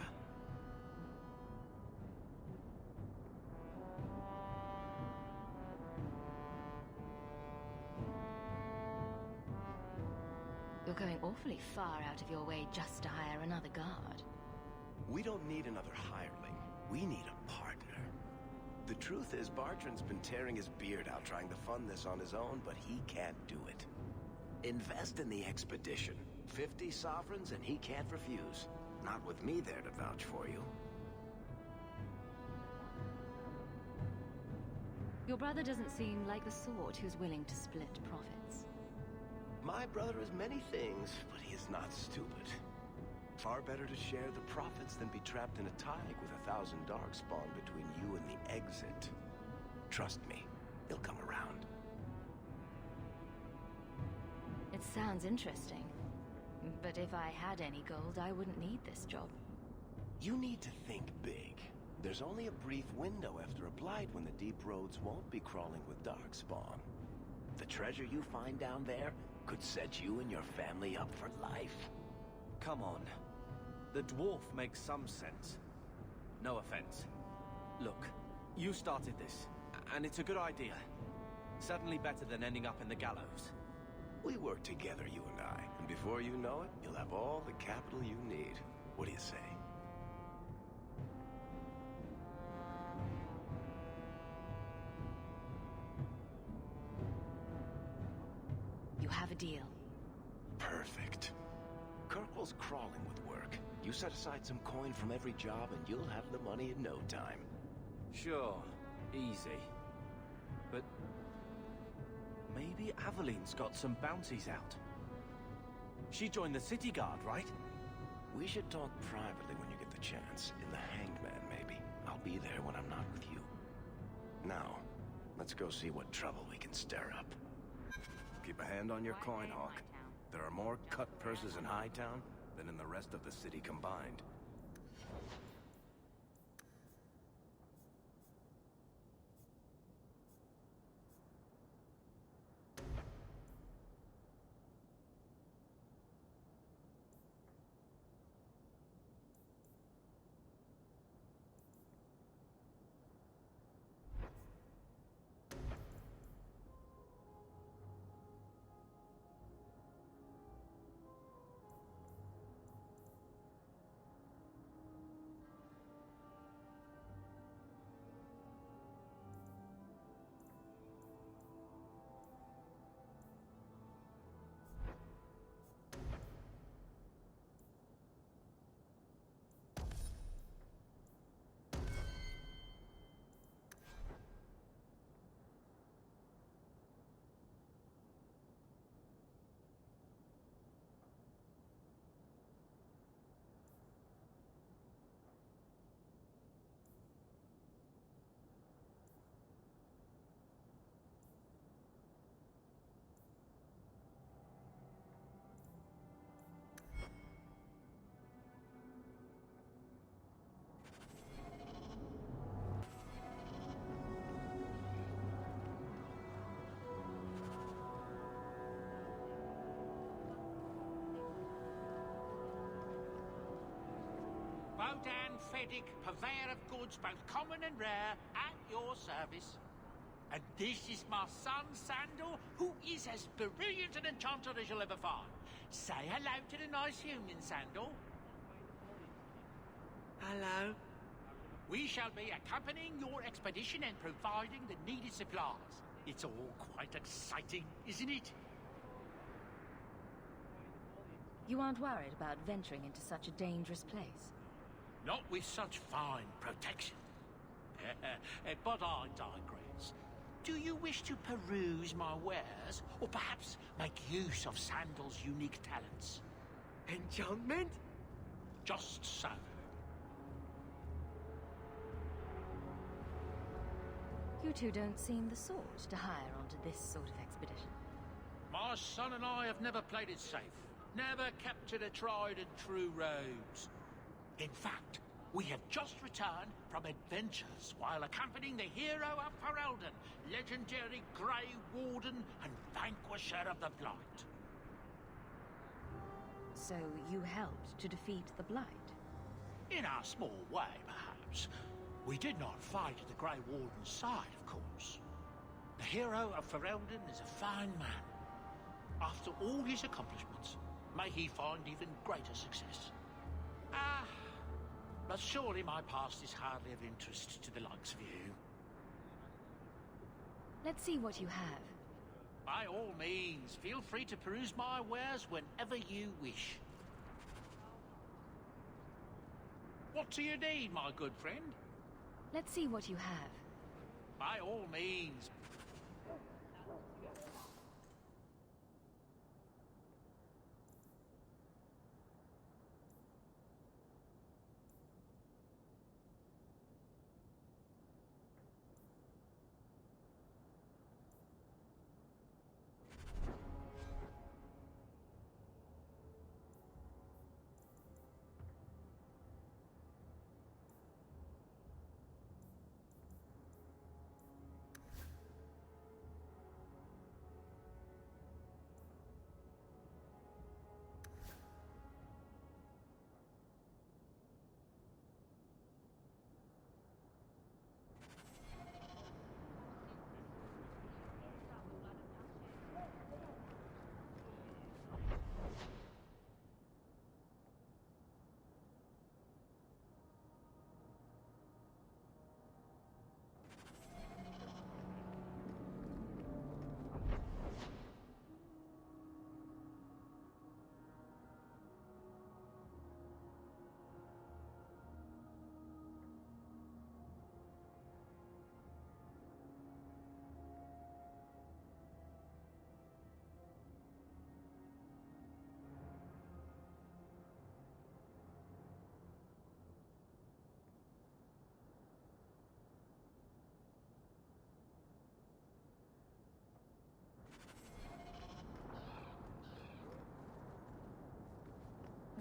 You're going awfully far out of your way just to hire another guard. We don't need another hireling. We need a partner. The truth is, Bartrand's been tearing his beard out trying to fund this on his own, but he can't do it. Invest in the expedition. 50 sovereigns and he can't refuse. Not with me there to vouch for you. Your brother doesn't seem like the sort who's willing to split profits. My brother is many things, but he is not stupid. Far better to share the profits than be trapped in a tide with 1,000 darkspawn between you and the exit. Trust me, he'll come around. It sounds interesting. But if I had any gold, I wouldn't need this job. You need to think big. There's only a brief window after a blight when the deep roads won't be crawling with darkspawn. The treasure you find down there could set you and your family up for life. Come on. The dwarf makes some sense. No offense. Look, you started this, and it's a good idea. Certainly better than ending up in the gallows. We work together, you and I, and before you know it, you'll have all the capital you need. What do you say? You have a deal. Perfect. Kirkwall's crawling with work. You set aside some coin from every job and you'll have the money in no time. Sure, easy. But maybe Aveline's got some bounties out. She joined the city guard, right? We should talk privately when you get the chance. In the Hanged Man, maybe. I'll be there when I'm not with you. Now, let's go see what trouble we can stir up. Keep a hand on your coin, Hawk. There are more cut purses in Hightown than in the rest of the city combined. Rodan Feddick, purveyor of goods both common and rare, at your service. And this is my son, Sandor, who is as brilliant an enchanter as you'll ever find. Say hello to the nice human, Sandor. Hello. We shall be accompanying your expedition and providing the needed supplies. It's all quite exciting, isn't it? You aren't worried about venturing into such a dangerous place? Not with such fine protection. But I digress. Do you wish to peruse my wares, or perhaps make use of Sandal's unique talents? Enchantment? Just so. You two don't seem the sort to hire onto this sort of expedition. My son and I have never played it safe. Never captured a tried and true rose. In fact, we have just returned from adventures while accompanying the hero of Ferelden, legendary Grey Warden and vanquisher of the Blight. So you helped to defeat the Blight? In our small way, perhaps. We did not fight at the Grey Warden's side, of course. The hero of Ferelden is a fine man. After all his accomplishments, may he find even greater success. But surely my past is hardly of interest to the likes of you. Let's see what you have. By all means, feel free to peruse my wares whenever you wish. What do you need, my good friend? Let's see what you have. By all means.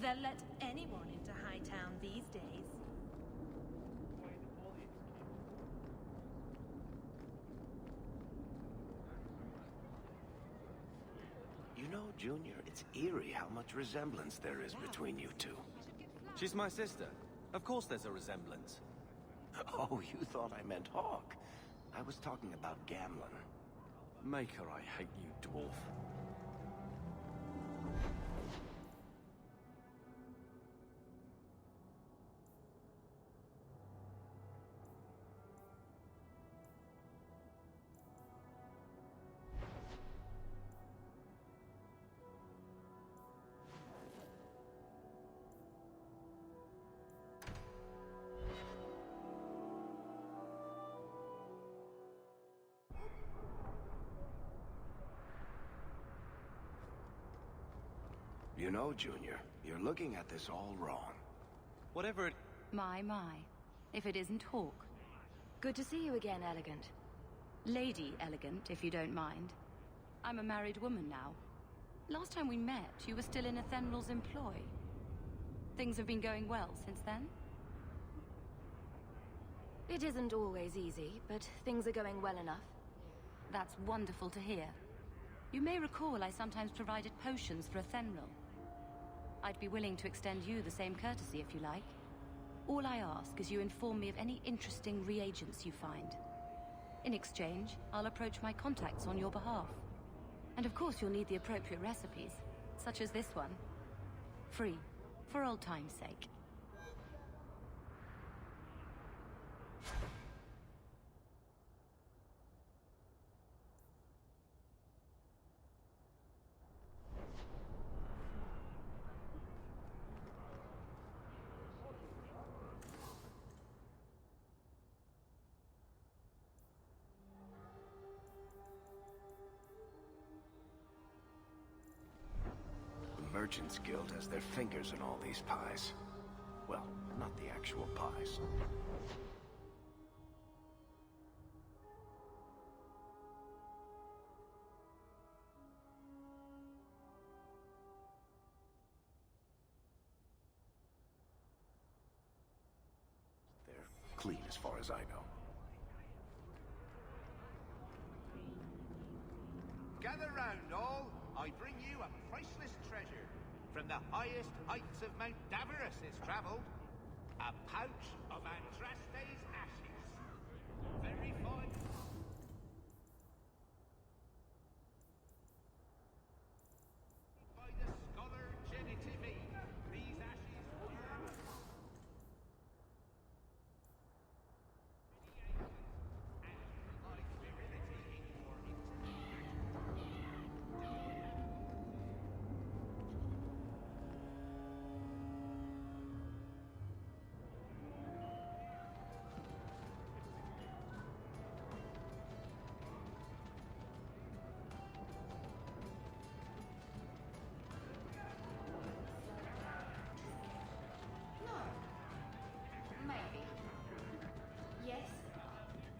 They'll let anyone into Hightown these days. You know, Junior, it's eerie how much resemblance there is between you two. She's my sister. Of course there's a resemblance. Oh, you thought I meant Hawk. I was talking about Gamlen. Maker, I hate you, dwarf. You know, Junior, you're looking at this all wrong. Whatever it... My. If it isn't Hawk. Good to see you again, Elegant. Lady Elegant, if you don't mind. I'm a married woman now. Last time we met, you were still in Athenral's employ. Things have been going well since then? It isn't always easy, but things are going well enough. That's wonderful to hear. You may recall I sometimes provided potions for Athenral. I'd be willing to extend you the same courtesy if you like. All I ask is you inform me of any interesting reagents you find. In exchange, I'll approach my contacts on your behalf. And of course you'll need the appropriate recipes, such as this one. Free, for old time's sake. Merchants Guild has their fingers in all these pies. Well, not the actual pies. They're clean as far as I know. Gather round, all. I bring you a priceless treasure. From the highest heights of Mount Daverus it's travelled. A pouch of Andraste's ashes. Very fine. By the scholar Genitivi, these ashes were...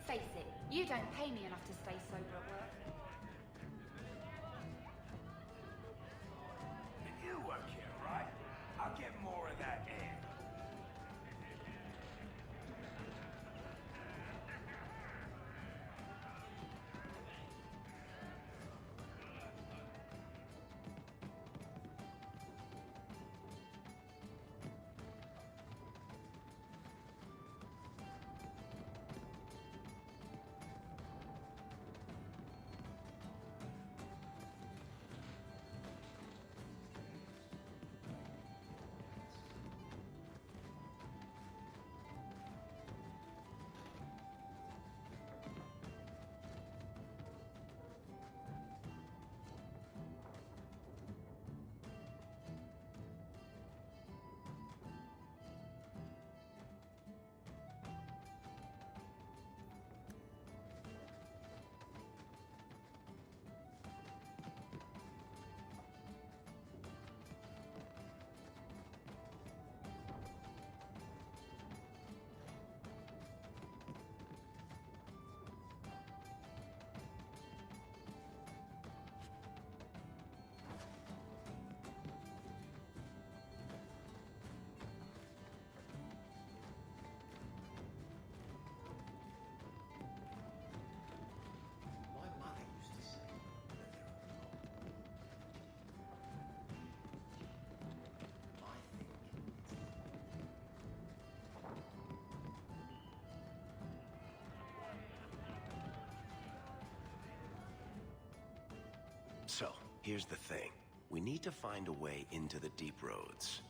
Face it, you don't pay me enough to stay sober at work. You work here, right? I'll get more of that air. So, here's the thing. We need to find a way into the deep roads.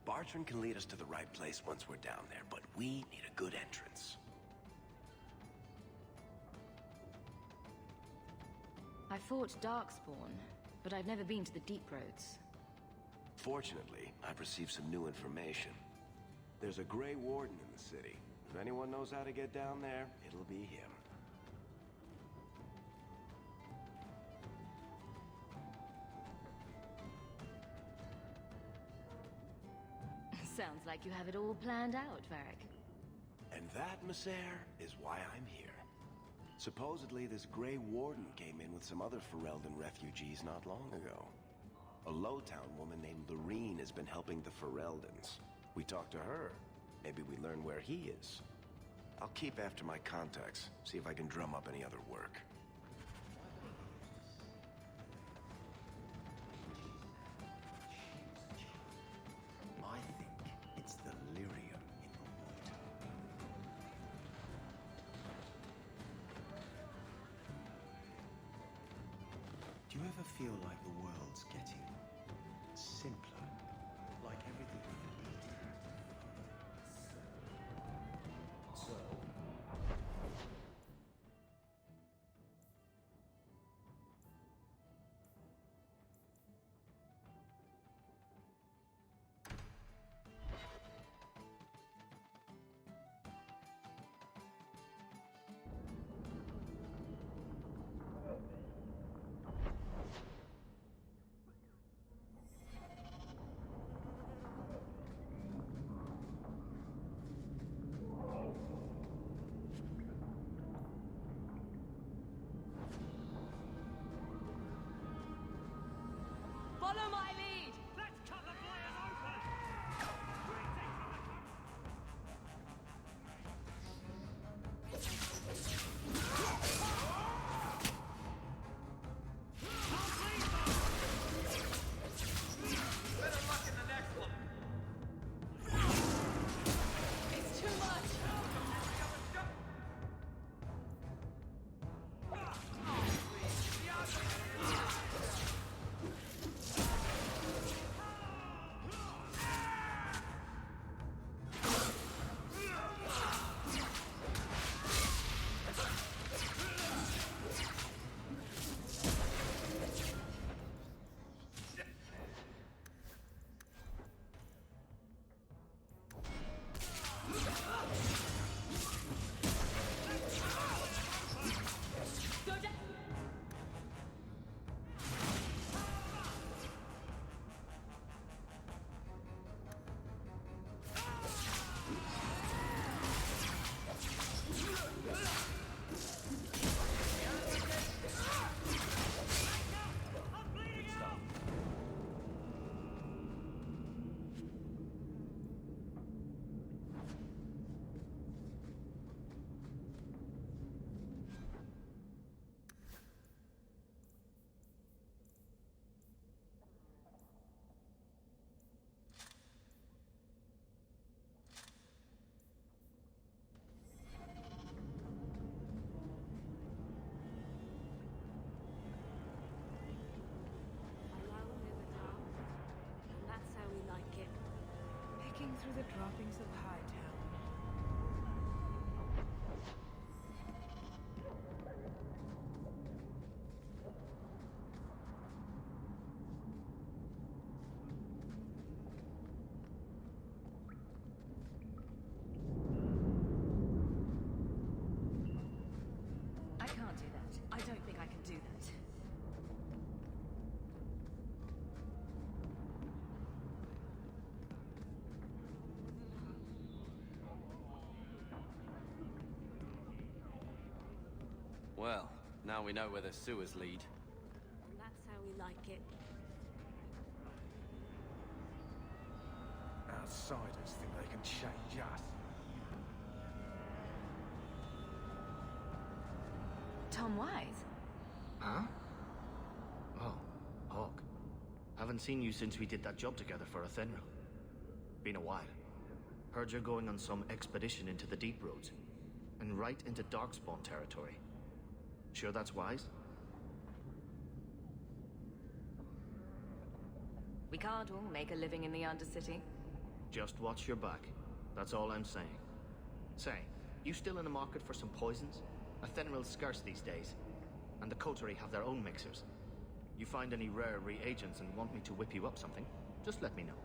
Bartran can lead us to the right place once we're down there, but we need a good entrance. I fought darkspawn, but I've never been to the deep roads. Fortunately, I've received some new information. There's a Grey Warden in the city. If anyone knows how to get down there, it'll be him. Sounds like you have it all planned out, Varric. And that, Misser, is why I'm here. Supposedly, this Grey Warden came in with some other Ferelden refugees not long ago. A Lowtown woman named Lothering has been helping the Fereldans. We talked to her. Maybe we learn where he is. I'll keep after my contacts, see if I can drum up any other work. I think it's the lyrium in the feel like the world's getting simpler, like everything we need. So... Follow my lead! Let's cut the fires open! Better luck in the next one. It's too much! Through the droppings of Hightown. I can't do that. I don't think I can do that. Well, now we know where the sewers lead. And that's how we like it. Outsiders think they can change us. Tom Wise? Huh? Oh, Hawk. Haven't seen you since we did that job together for Athenril. Been a while. Heard you're going on some expedition into the Deep Roads. And right into darkspawn territory. Sure that's wise? We can't all make a living in the Undercity. Just watch your back. That's all I'm saying. Say, you still in the market for some poisons? Athenril's scarce these days. And the Coterie have their own mixers. You find any rare reagents and want me to whip you up something, just let me know.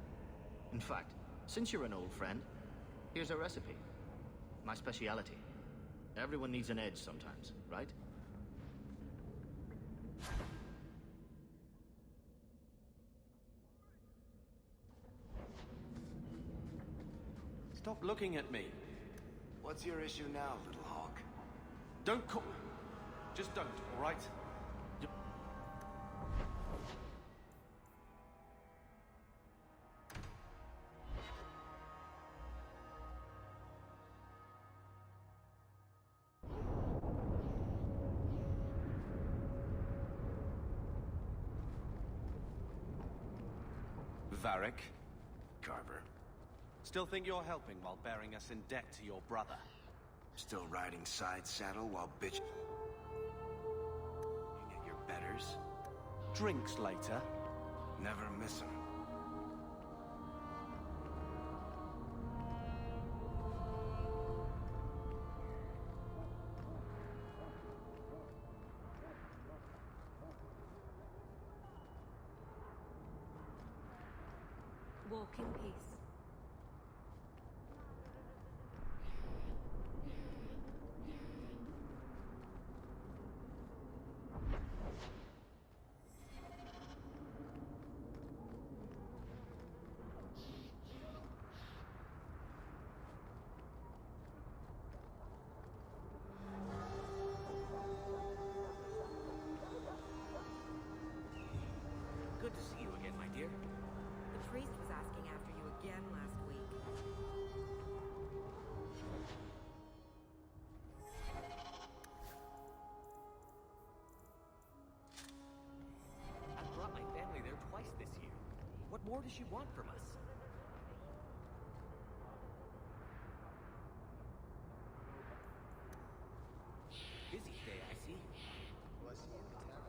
In fact, since you're an old friend, here's a recipe. My speciality. Everyone needs an edge sometimes, right? Stop looking at me. What's your issue now, little hawk? Don't call... Just don't, all right? Varric? Carver. Still think you're helping while bearing us in debt to your brother? Still riding side saddle while bitch... at your betters? drinks later? Never miss 'em. Walk in peace. Good to see you again, my dear. The priest was asking after you again last week. I've brought my family there twice this year. What more does she want from us? Busy day, I see. Was he in the tavern?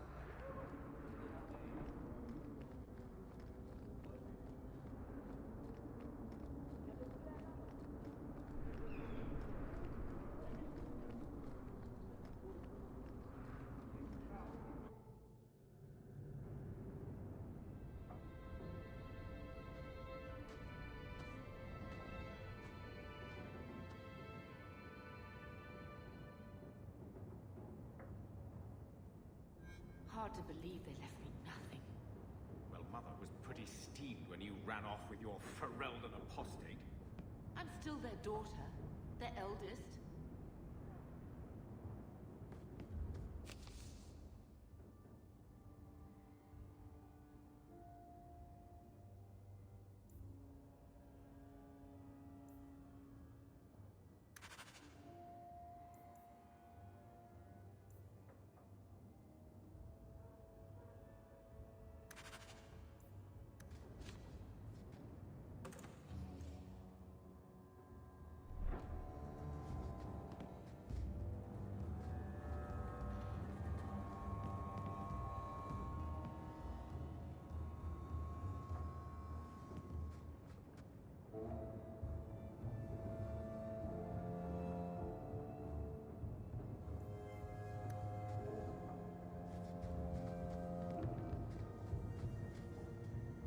Hard to believe they left me nothing. Well, Mother was pretty steamed when you ran off with your Ferelden apostate. I'm still their daughter, their eldest.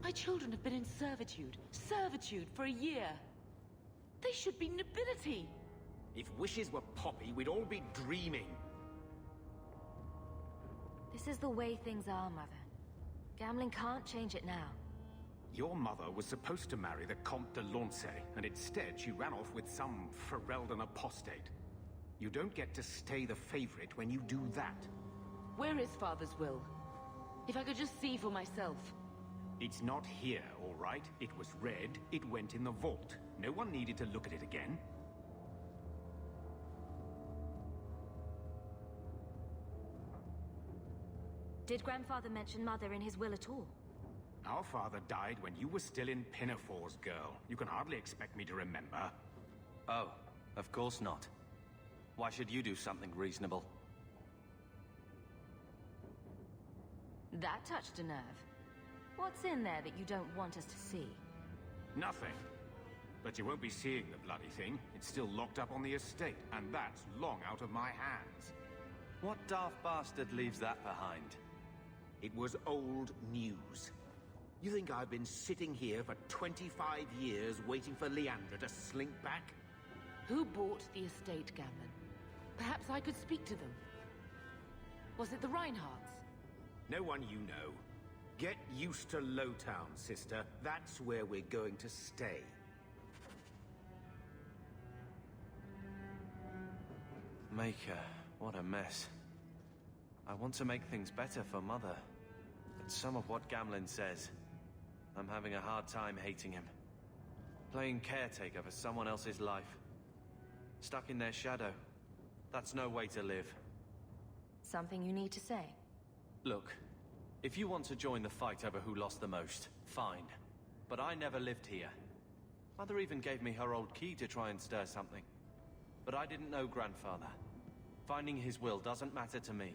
My children have been in servitude for a year. They should be nobility. If wishes were poppy, we'd all be dreaming. This is the way things are, Mother. Gambling can't change it now. Your mother was supposed to marry the Comte de Lancey, and instead she ran off with some Ferelden apostate. You don't get to stay the favorite when you do that. Where is Father's will? If I could just see for myself. It's not here, all right? It was read, it went in the vault. No one needed to look at it again. Did Grandfather mention Mother in his will at all? Our father died when you were still in Pinafores, girl. You can hardly expect me to remember. Oh, of course not. Why should you do something reasonable? That touched a nerve. What's in there that you don't want us to see? Nothing. But you won't be seeing the bloody thing. It's still locked up on the estate, and that's long out of my hands. What daft bastard leaves that behind? It was old news. You think I've been sitting here for 25 years waiting for Leandra to slink back? Who bought the estate, Gamlen? Perhaps I could speak to them. Was it the Reinhardts? No one you know. Get used to Lowtown, sister. That's where we're going to stay. Maker, what a mess. I want to make things better for Mother. But some of what Gamlen says, I'm having a hard time hating him. Playing caretaker for someone else's life. Stuck in their shadow. That's no way to live. Something you need to say? Look, if you want to join the fight over who lost the most, fine. But I never lived here. Mother even gave me her old key to try and stir something. But I didn't know Grandfather. Finding his will doesn't matter to me.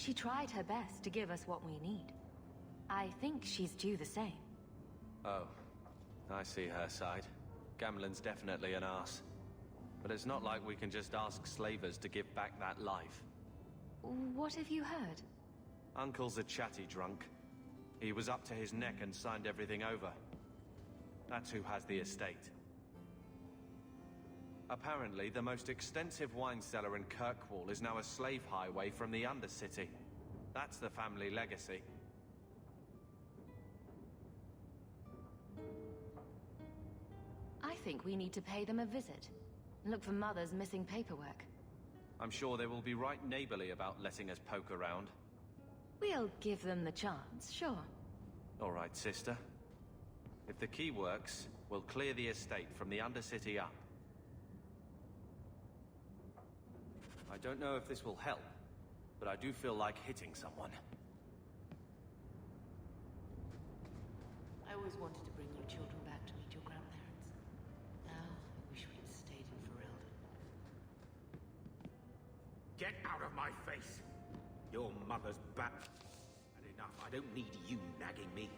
She tried her best to give us what we need. I think she's due the same. Oh, I see her side. Gamlen's definitely an arse. But it's not like we can just ask slavers to give back that life. What have you heard? Uncle's a chatty drunk. He was up to his neck and signed everything over. That's who has the estate. Apparently, the most extensive wine cellar in Kirkwall is now a slave highway from the Undercity. That's the family legacy. I think we need to pay them a visit. Look for Mother's missing paperwork. I'm sure they will be right neighborly about letting us poke around. We'll give them the chance, sure. All right, sister. If the key works, we'll clear the estate from the Undercity up. I don't know if this will help, but I do feel like hitting someone. I always wanted to bring you children back to meet your grandparents. Now, I wish we'd stayed in Ferelden. Get out of my face! Your mother's back. And enough, I don't need you nagging me.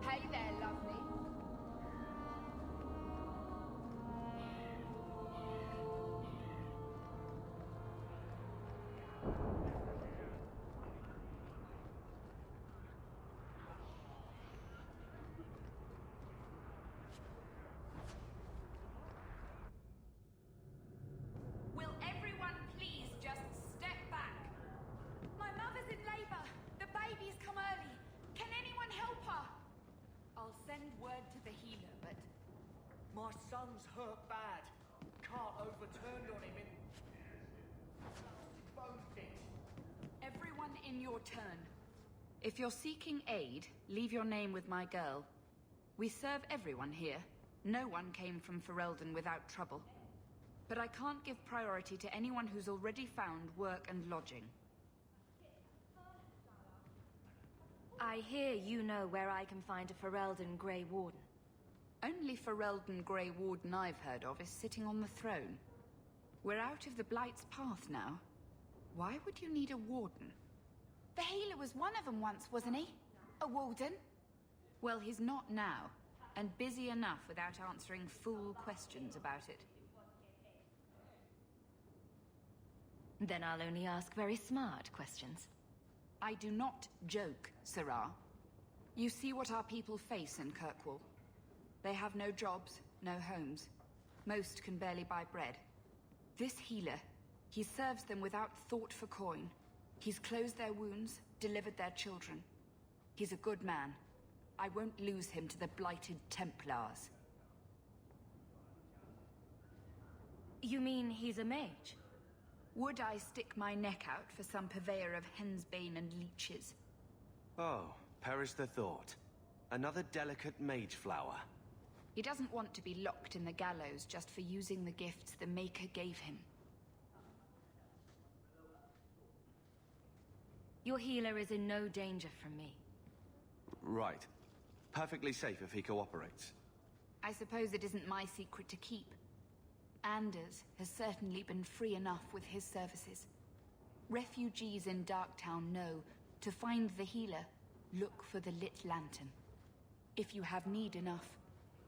Hey there, lovely. Will everyone please just step back? My mother's in labor. The baby's come early. Can anyone help her? I'll send word to the healer, but... My son's hurt bad. Cart overturned on him in... bone pit. Everyone in your turn. If you're seeking aid, leave your name with my girl. We serve everyone here. No one came from Ferelden without trouble. But I can't give priority to anyone who's already found work and lodging. I hear you know where I can find a Ferelden Grey Warden. Only Ferelden Grey Warden I've heard of is sitting on the throne. We're out of the Blight's path now. Why would you need a warden? The healer was one of them once, wasn't he? A warden? Well, he's not now, and busy enough without answering fool questions about it. Then I'll only ask very smart questions. I do not joke, Sirrah. You see what our people face in Kirkwall. They have no jobs, no homes. Most can barely buy bread. This healer, he serves them without thought for coin. He's closed their wounds, delivered their children. He's a good man. I won't lose him to the blighted Templars. You mean he's a mage? Would I stick my neck out for some purveyor of hensbane and leeches? Oh, perish the thought. Another delicate mage flower. He doesn't want to be locked in the gallows just for using the gifts the Maker gave him. Your healer is in no danger from me. Right. Perfectly safe if he cooperates. I suppose it isn't my secret to keep. Anders has certainly been free enough with his services. Refugees in Darktown know to find the healer, look for the lit lantern. If you have need enough,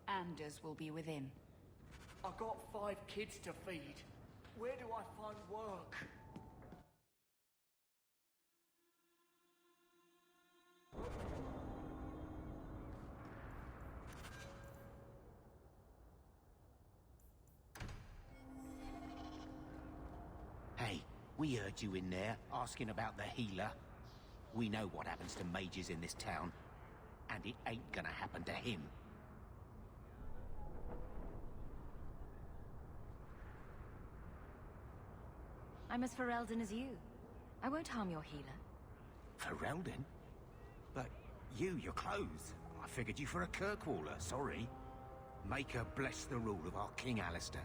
Anders will be within. I got 5 kids to feed. Where do I find work? We heard you in there, asking about the healer. We know what happens to mages in this town, and it ain't gonna happen to him. I'm as Ferelden as you. I won't harm your healer. Ferelden? But your clothes. I figured you for a Kirkwaller, sorry. Make her bless the rule of our King Alistair.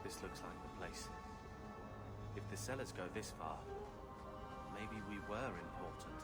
This looks like the place. If the cellars go this far, maybe we were important.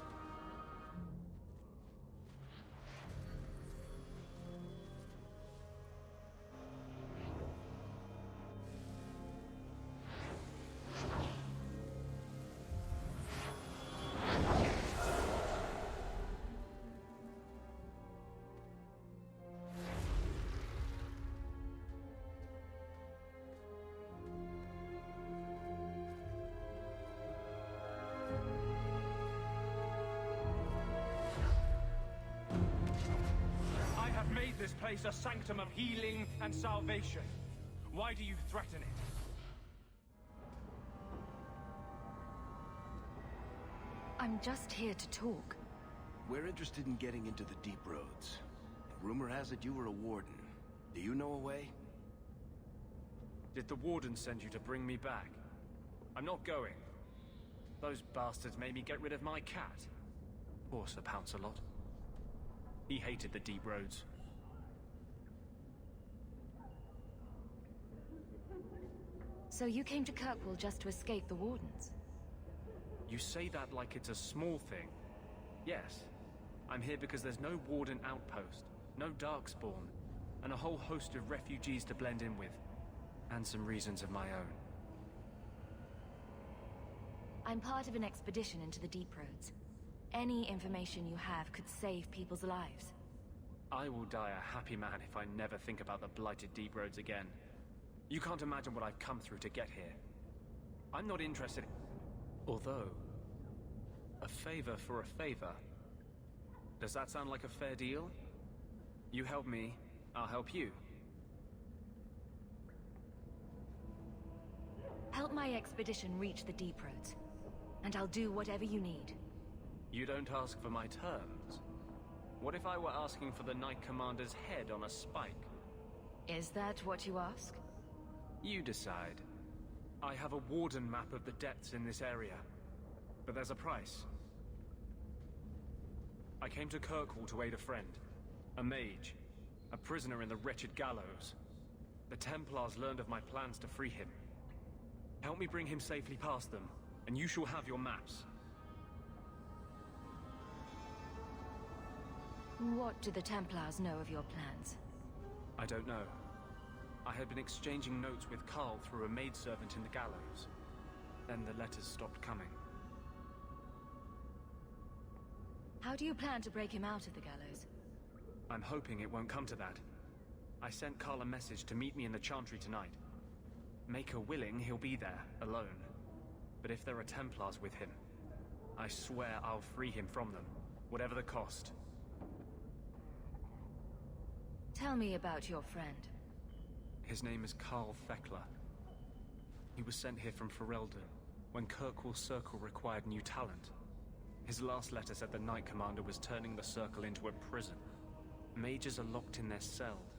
This place a sanctum of healing and salvation. Why do you threaten it? I'm just here to talk. We're interested in getting into the deep roads. Rumor has it you were a warden. Do you know a way? Did the warden send you to bring me back? I'm not going. Those bastards made me get rid of my cat. Poor Sir Pouncelot. He hated the deep roads. So you came to Kirkwall just to escape the Wardens? You say that like it's a small thing. Yes. I'm here because there's no Warden outpost, no darkspawn, and a whole host of refugees to blend in with. And some reasons of my own. I'm part of an expedition into the deep roads. Any information you have could save people's lives. I will die a happy man if I never think about the blighted deep roads again. You can't imagine what I've come through to get here. I'm not interested in... Although... a favor for a favor. Does that sound like a fair deal? You help me, I'll help you. Help my expedition reach the deep roads, and I'll do whatever you need. You don't ask for my terms? What if I were asking for the Knight Commander's head on a spike? Is that what you ask? You decide. I have a warden map of the depths in this area, but there's a price. I came to Kirkwall to aid a friend, a mage, a prisoner in the wretched gallows. The Templars learned of my plans to free him. Help me bring him safely past them, and you shall have your maps. What do the Templars know of your plans? I don't know. I had been exchanging notes with Carl through a maidservant in the gallows. Then the letters stopped coming. How do you plan to break him out of the gallows? I'm hoping it won't come to that. I sent Carl a message to meet me in the Chantry tonight. Make her willing, he'll be there, alone. But if there are Templars with him, I swear I'll free him from them, whatever the cost. Tell me about your friend. His name is Carl Thekla. He was sent here from Ferelden when Kirkwall Circle required new talent. His last letter said the Knight Commander was turning the Circle into a prison. Mages are locked in their cells,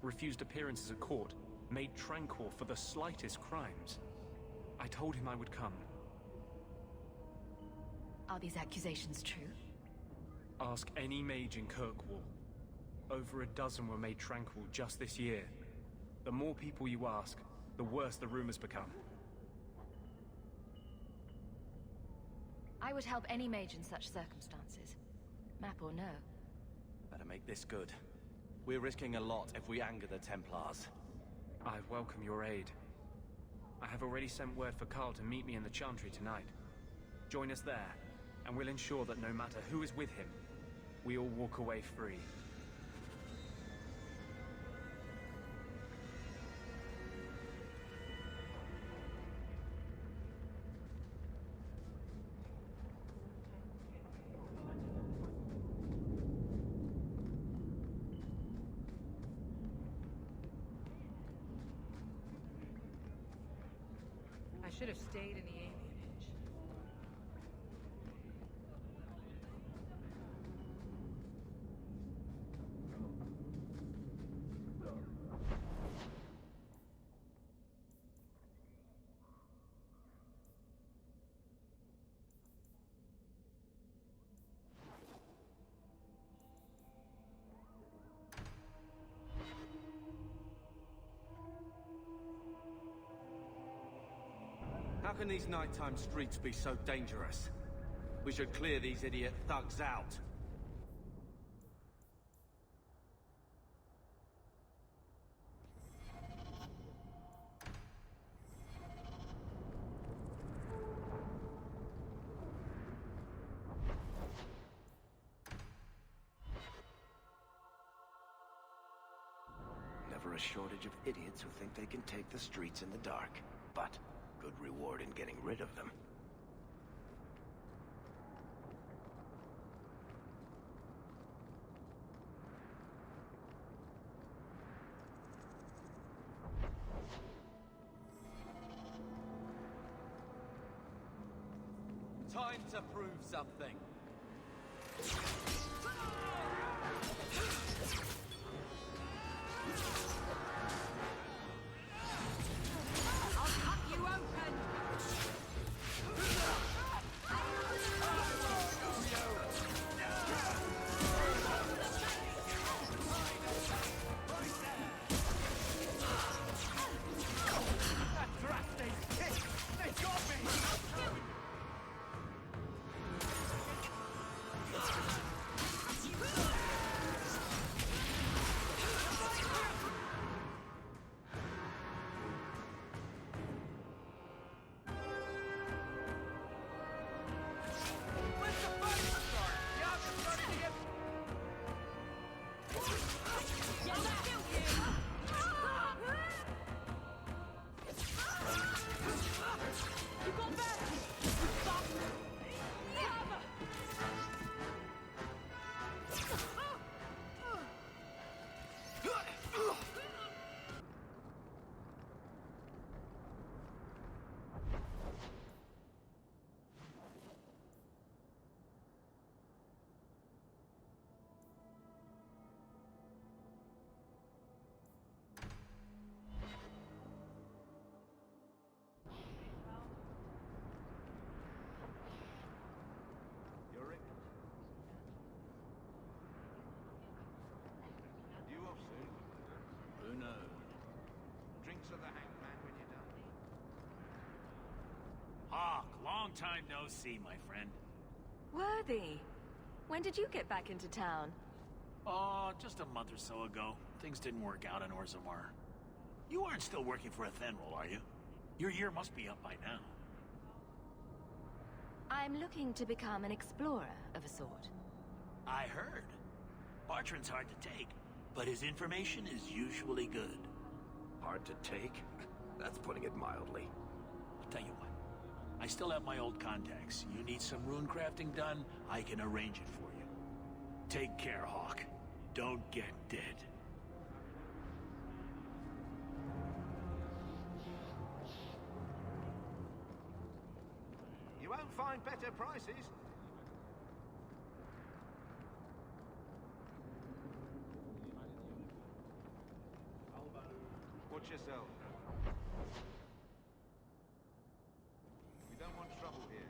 refused appearances at court, made tranquil for the slightest crimes. I told him I would come. Are these accusations true? Ask any mage in Kirkwall. Over a dozen were made tranquil just this year. The more people you ask, the worse the rumors become. I would help any mage in such circumstances. Map or no. Better make this good. We're risking a lot if we anger the Templars. I welcome your aid. I have already sent word for Carl to meet me in the Chantry tonight. Join us there, and we'll ensure that no matter who is with him, we all walk away free. I should have stayed in the Alien Age. How can these nighttime streets be so dangerous? We should clear these idiot thugs out. Never a shortage of idiots who think they can take the streets in the dark, but good reward in getting rid of them. Time to prove something. I'll cut you open! Long time no see, my friend. Worthy. When did you get back into town? Oh, just a month or so ago. Things didn't work out in Orzammar. You aren't still working for Athenril, are you? Your year must be up by now. I'm looking to become an explorer of a sort. I heard. Bartrand's hard to take, but his information is usually good. Hard to take? That's putting it mildly. I'll tell you what. I still have my old contacts. You need some rune crafting done, I can arrange it for you. Take care, Hawk. Don't get dead. You won't find better prices. Watch yourself. We don't want trouble here.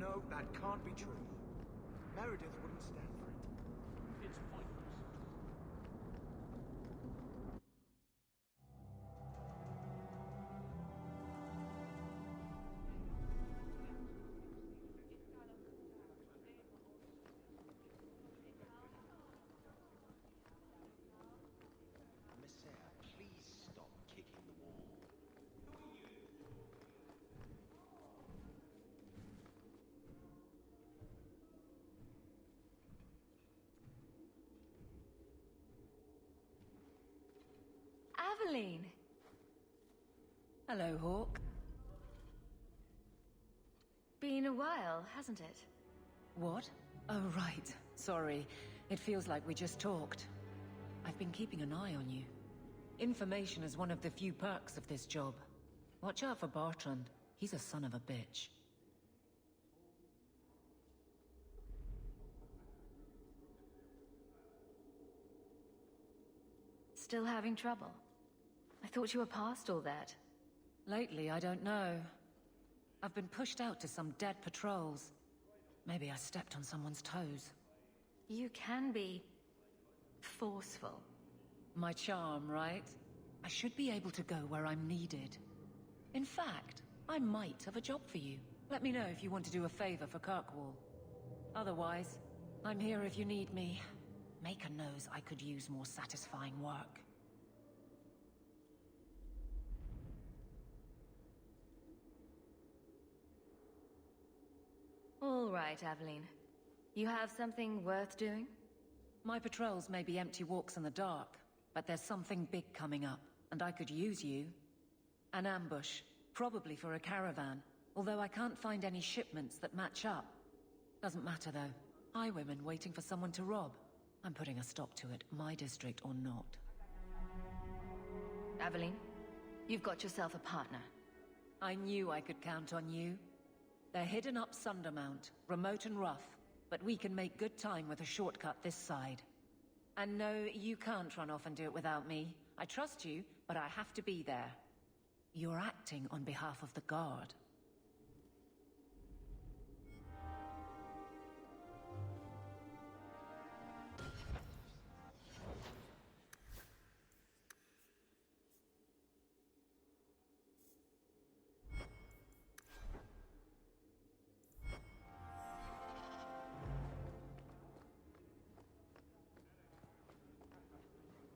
No, that can't be true. Meredith wouldn't stand for it. It's pointless. Messiah, please stop kicking the wall. Aveline! Hello, Hawk. Been a while, hasn't it? What? Oh, right. Sorry. It feels like we just talked. I've been keeping an eye on you. Information is one of the few perks of this job. Watch out for Bartrand. He's a son of a bitch. Still having trouble? I thought you were past all that. Lately, I don't know. I've been pushed out to some dead patrols. Maybe I stepped on someone's toes. You can be... forceful. My charm, right? I should be able to go where I'm needed. In fact, I might have a job for you. Let me know if you want to do a favor for Kirkwall. Otherwise, I'm here if you need me. Maker knows I could use more satisfying work. All right, Aveline. You have something worth doing? My patrols may be empty walks in the dark, but there's something big coming up, and I could use you. An ambush, probably for a caravan, although I can't find any shipments that match up. Doesn't matter though. Highwaymen waiting for someone to rob. I'm putting a stop to it, my district or not. Aveline, you've got yourself a partner. I knew I could count on you. They're hidden up Sundermount, remote and rough, but we can make good time with a shortcut this side. And no, you can't run off and do it without me. I trust you, but I have to be there. You're acting on behalf of the Guard.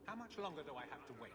How much longer do I have to wait?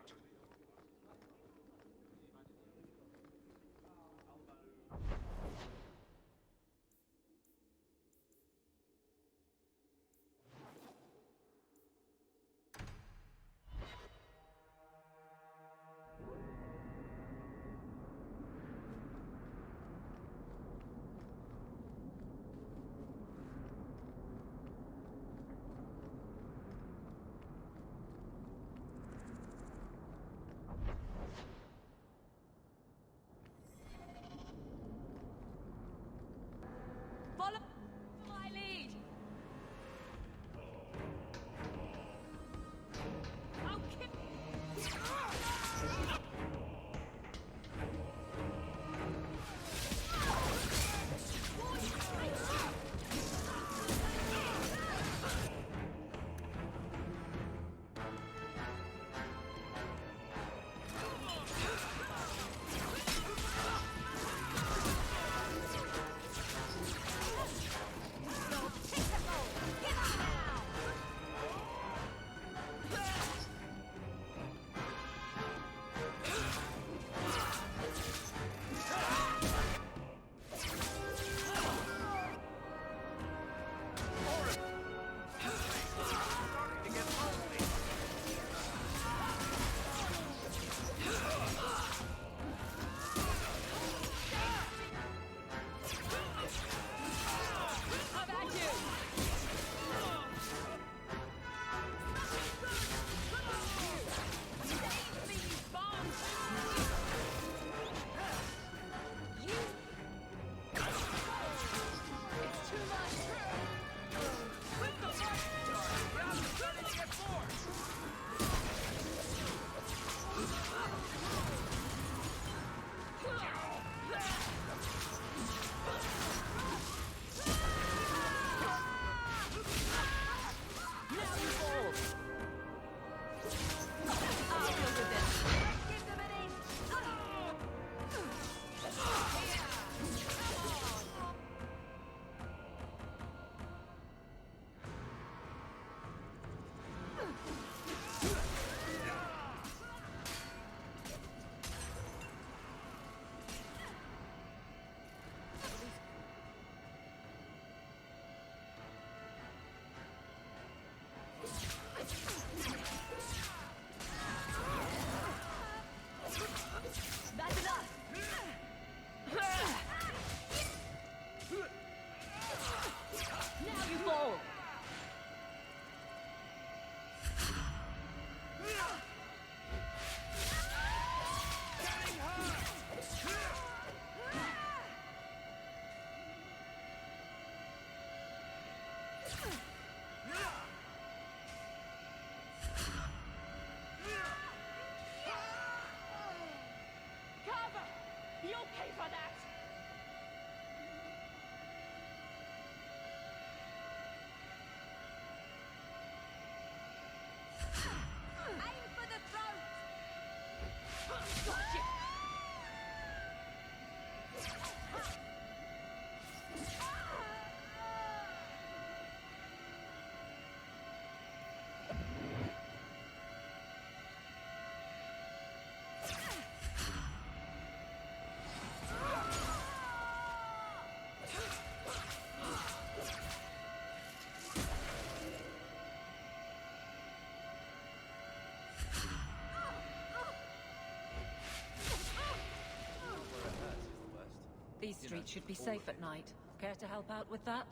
These streets should be safe at night. Care to help out with that?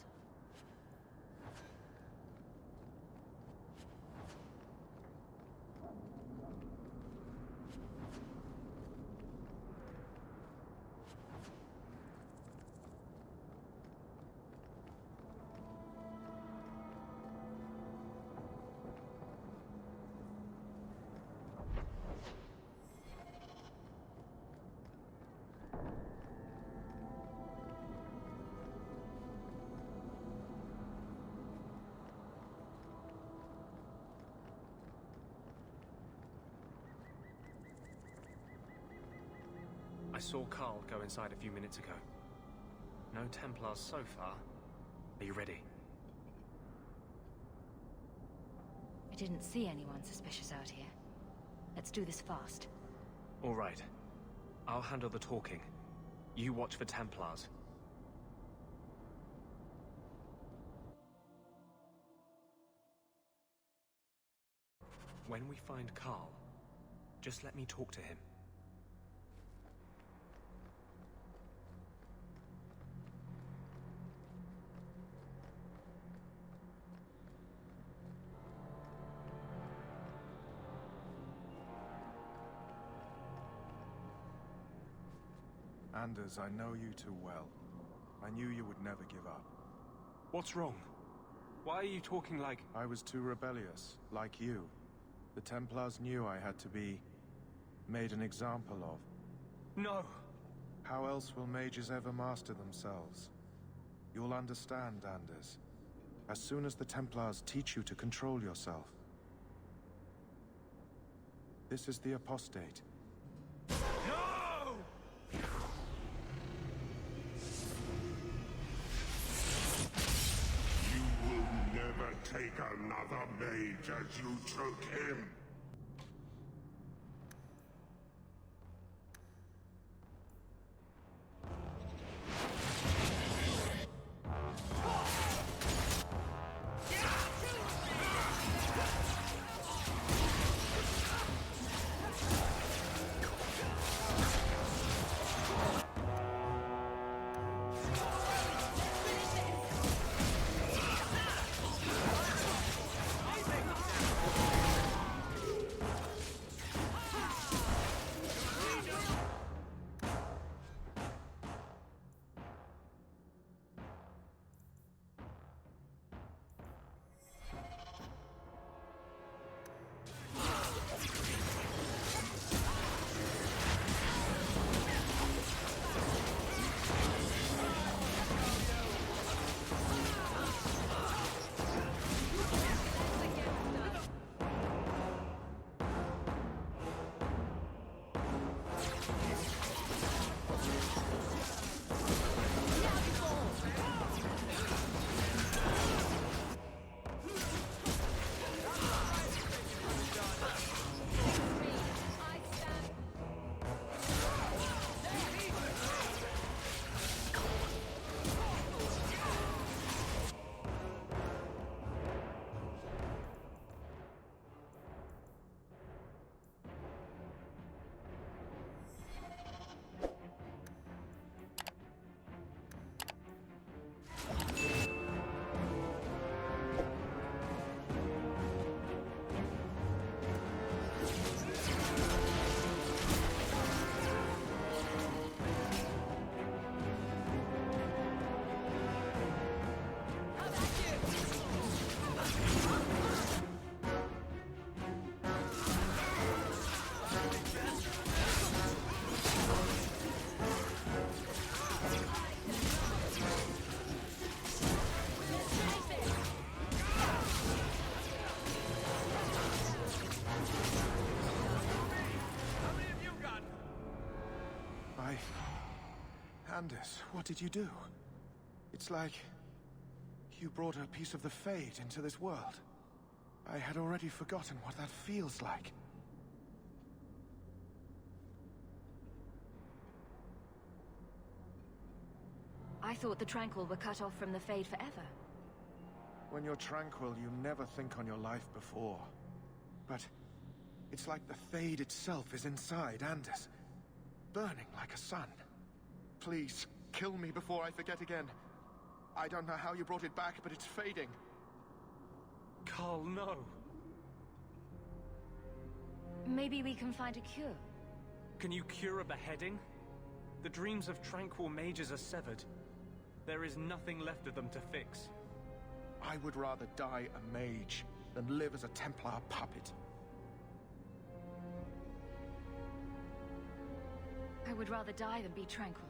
I saw Carl go inside a few minutes ago. No Templars so far. Are you ready? I didn't see anyone suspicious out here. Let's do this fast. All right. I'll handle the talking. You watch for Templars. When we find Carl, just let me talk to him. Anders, I know you too well. I knew you would never give up. What's wrong? Why are you talking like... I was too rebellious, like you. The Templars knew I had to be made an example of. No! How else will mages ever master themselves? You'll understand, Anders. As soon as the Templars teach you to control yourself. This is the apostate. No! You will never take another mage as you took him. Anders, what did you do? It's like you brought a piece of the Fade into this world. I had already forgotten what that feels like. I thought the Tranquil were cut off from the Fade forever. When you're tranquil, you never think on your life before. But it's like the Fade itself is inside Anders, burning like a sun. Please, kill me before I forget again. I don't know how you brought it back, but it's fading. Carl, no! Maybe we can find a cure. Can you cure a beheading? The dreams of tranquil mages are severed. There is nothing left of them to fix. I would rather die a mage than live as a Templar puppet. I would rather die than be tranquil.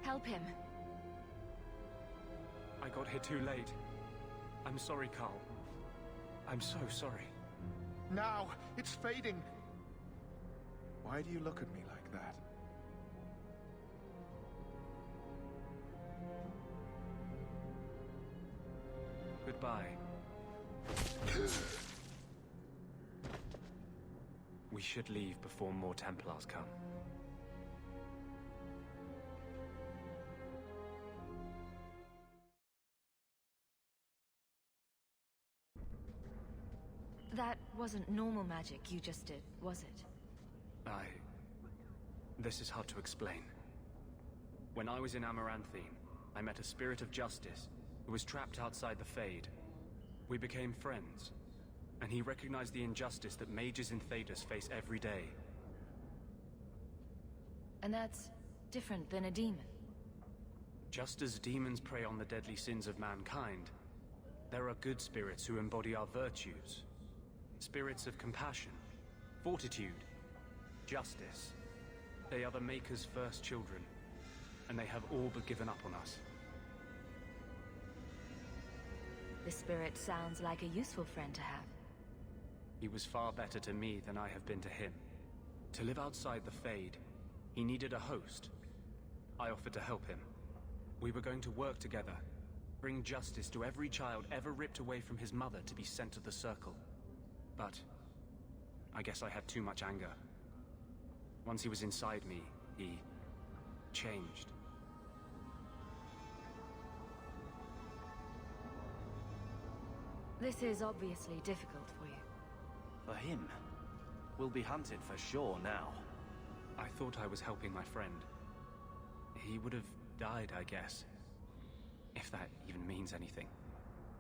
Help him. I got here too late. I'm sorry, Carl. I'm so sorry. Now! It's fading! Why do you look at me like that? Goodbye. We should leave before more Templars come. That wasn't normal magic you just did, was it? This is hard to explain. When I was in Amaranthine, I met a spirit of justice who was trapped outside the Fade. We became friends, and he recognized the injustice that mages in Thedas face every day. And that's different than a demon. Just as demons prey on the deadly sins of mankind, there are good spirits who embody our virtues. Spirits of compassion, fortitude, justice. They are the Maker's first children, and they have all but given up on us. The spirit sounds like a useful friend to have. He was far better to me than I have been to him. To live outside the Fade, he needed a host. I offered to help him. We were going to work together, bring justice to every child ever ripped away from his mother to be sent to the Circle. But I guess I had too much anger. Once he was inside me, he changed. This is obviously difficult for you. For him, we'll be hunted for sure now. I thought I was helping my friend. He would have died, I guess. If that even means anything.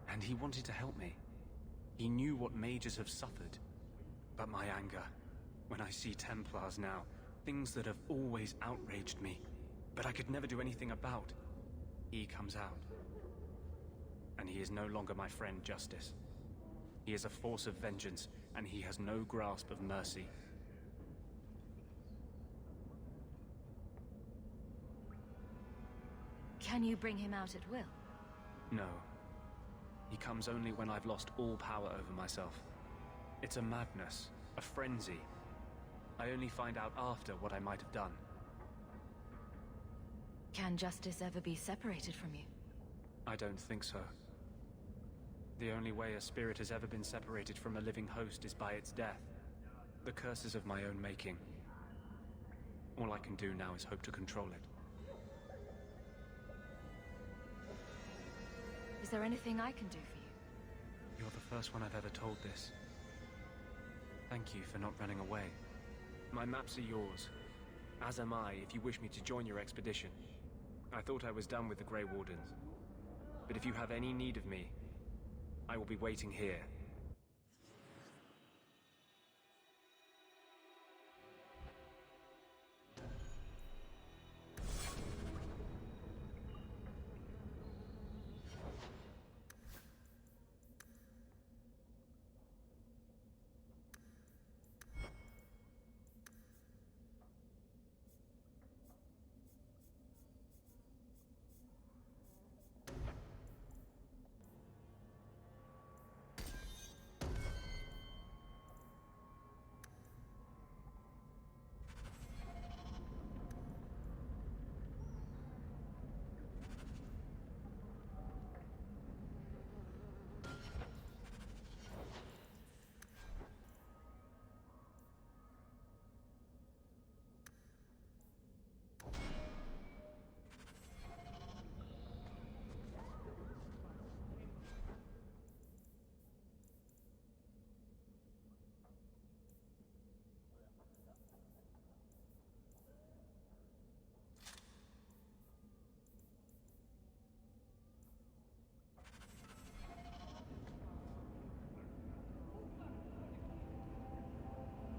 And he wanted to help me. He knew what mages have suffered. But my anger, when I see Templars now, things that have always outraged me, but I could never do anything about, he comes out. And he is no longer my friend, Justice. He is a force of vengeance, and he has no grasp of mercy. Can you bring him out at will? No. He comes only when I've lost all power over myself. It's a madness, a frenzy. I only find out after what I might have done. Can justice ever be separated from you? I don't think so. The only way a spirit has ever been separated from a living host is by its death. The curses of my own making. All I can do now is hope to control it. Is there anything I can do for you? You're the first one I've ever told this. Thank you for not running away. My maps are yours, as am I if you wish me to join your expedition. I thought I was done with the Grey Wardens. But if you have any need of me, I will be waiting here.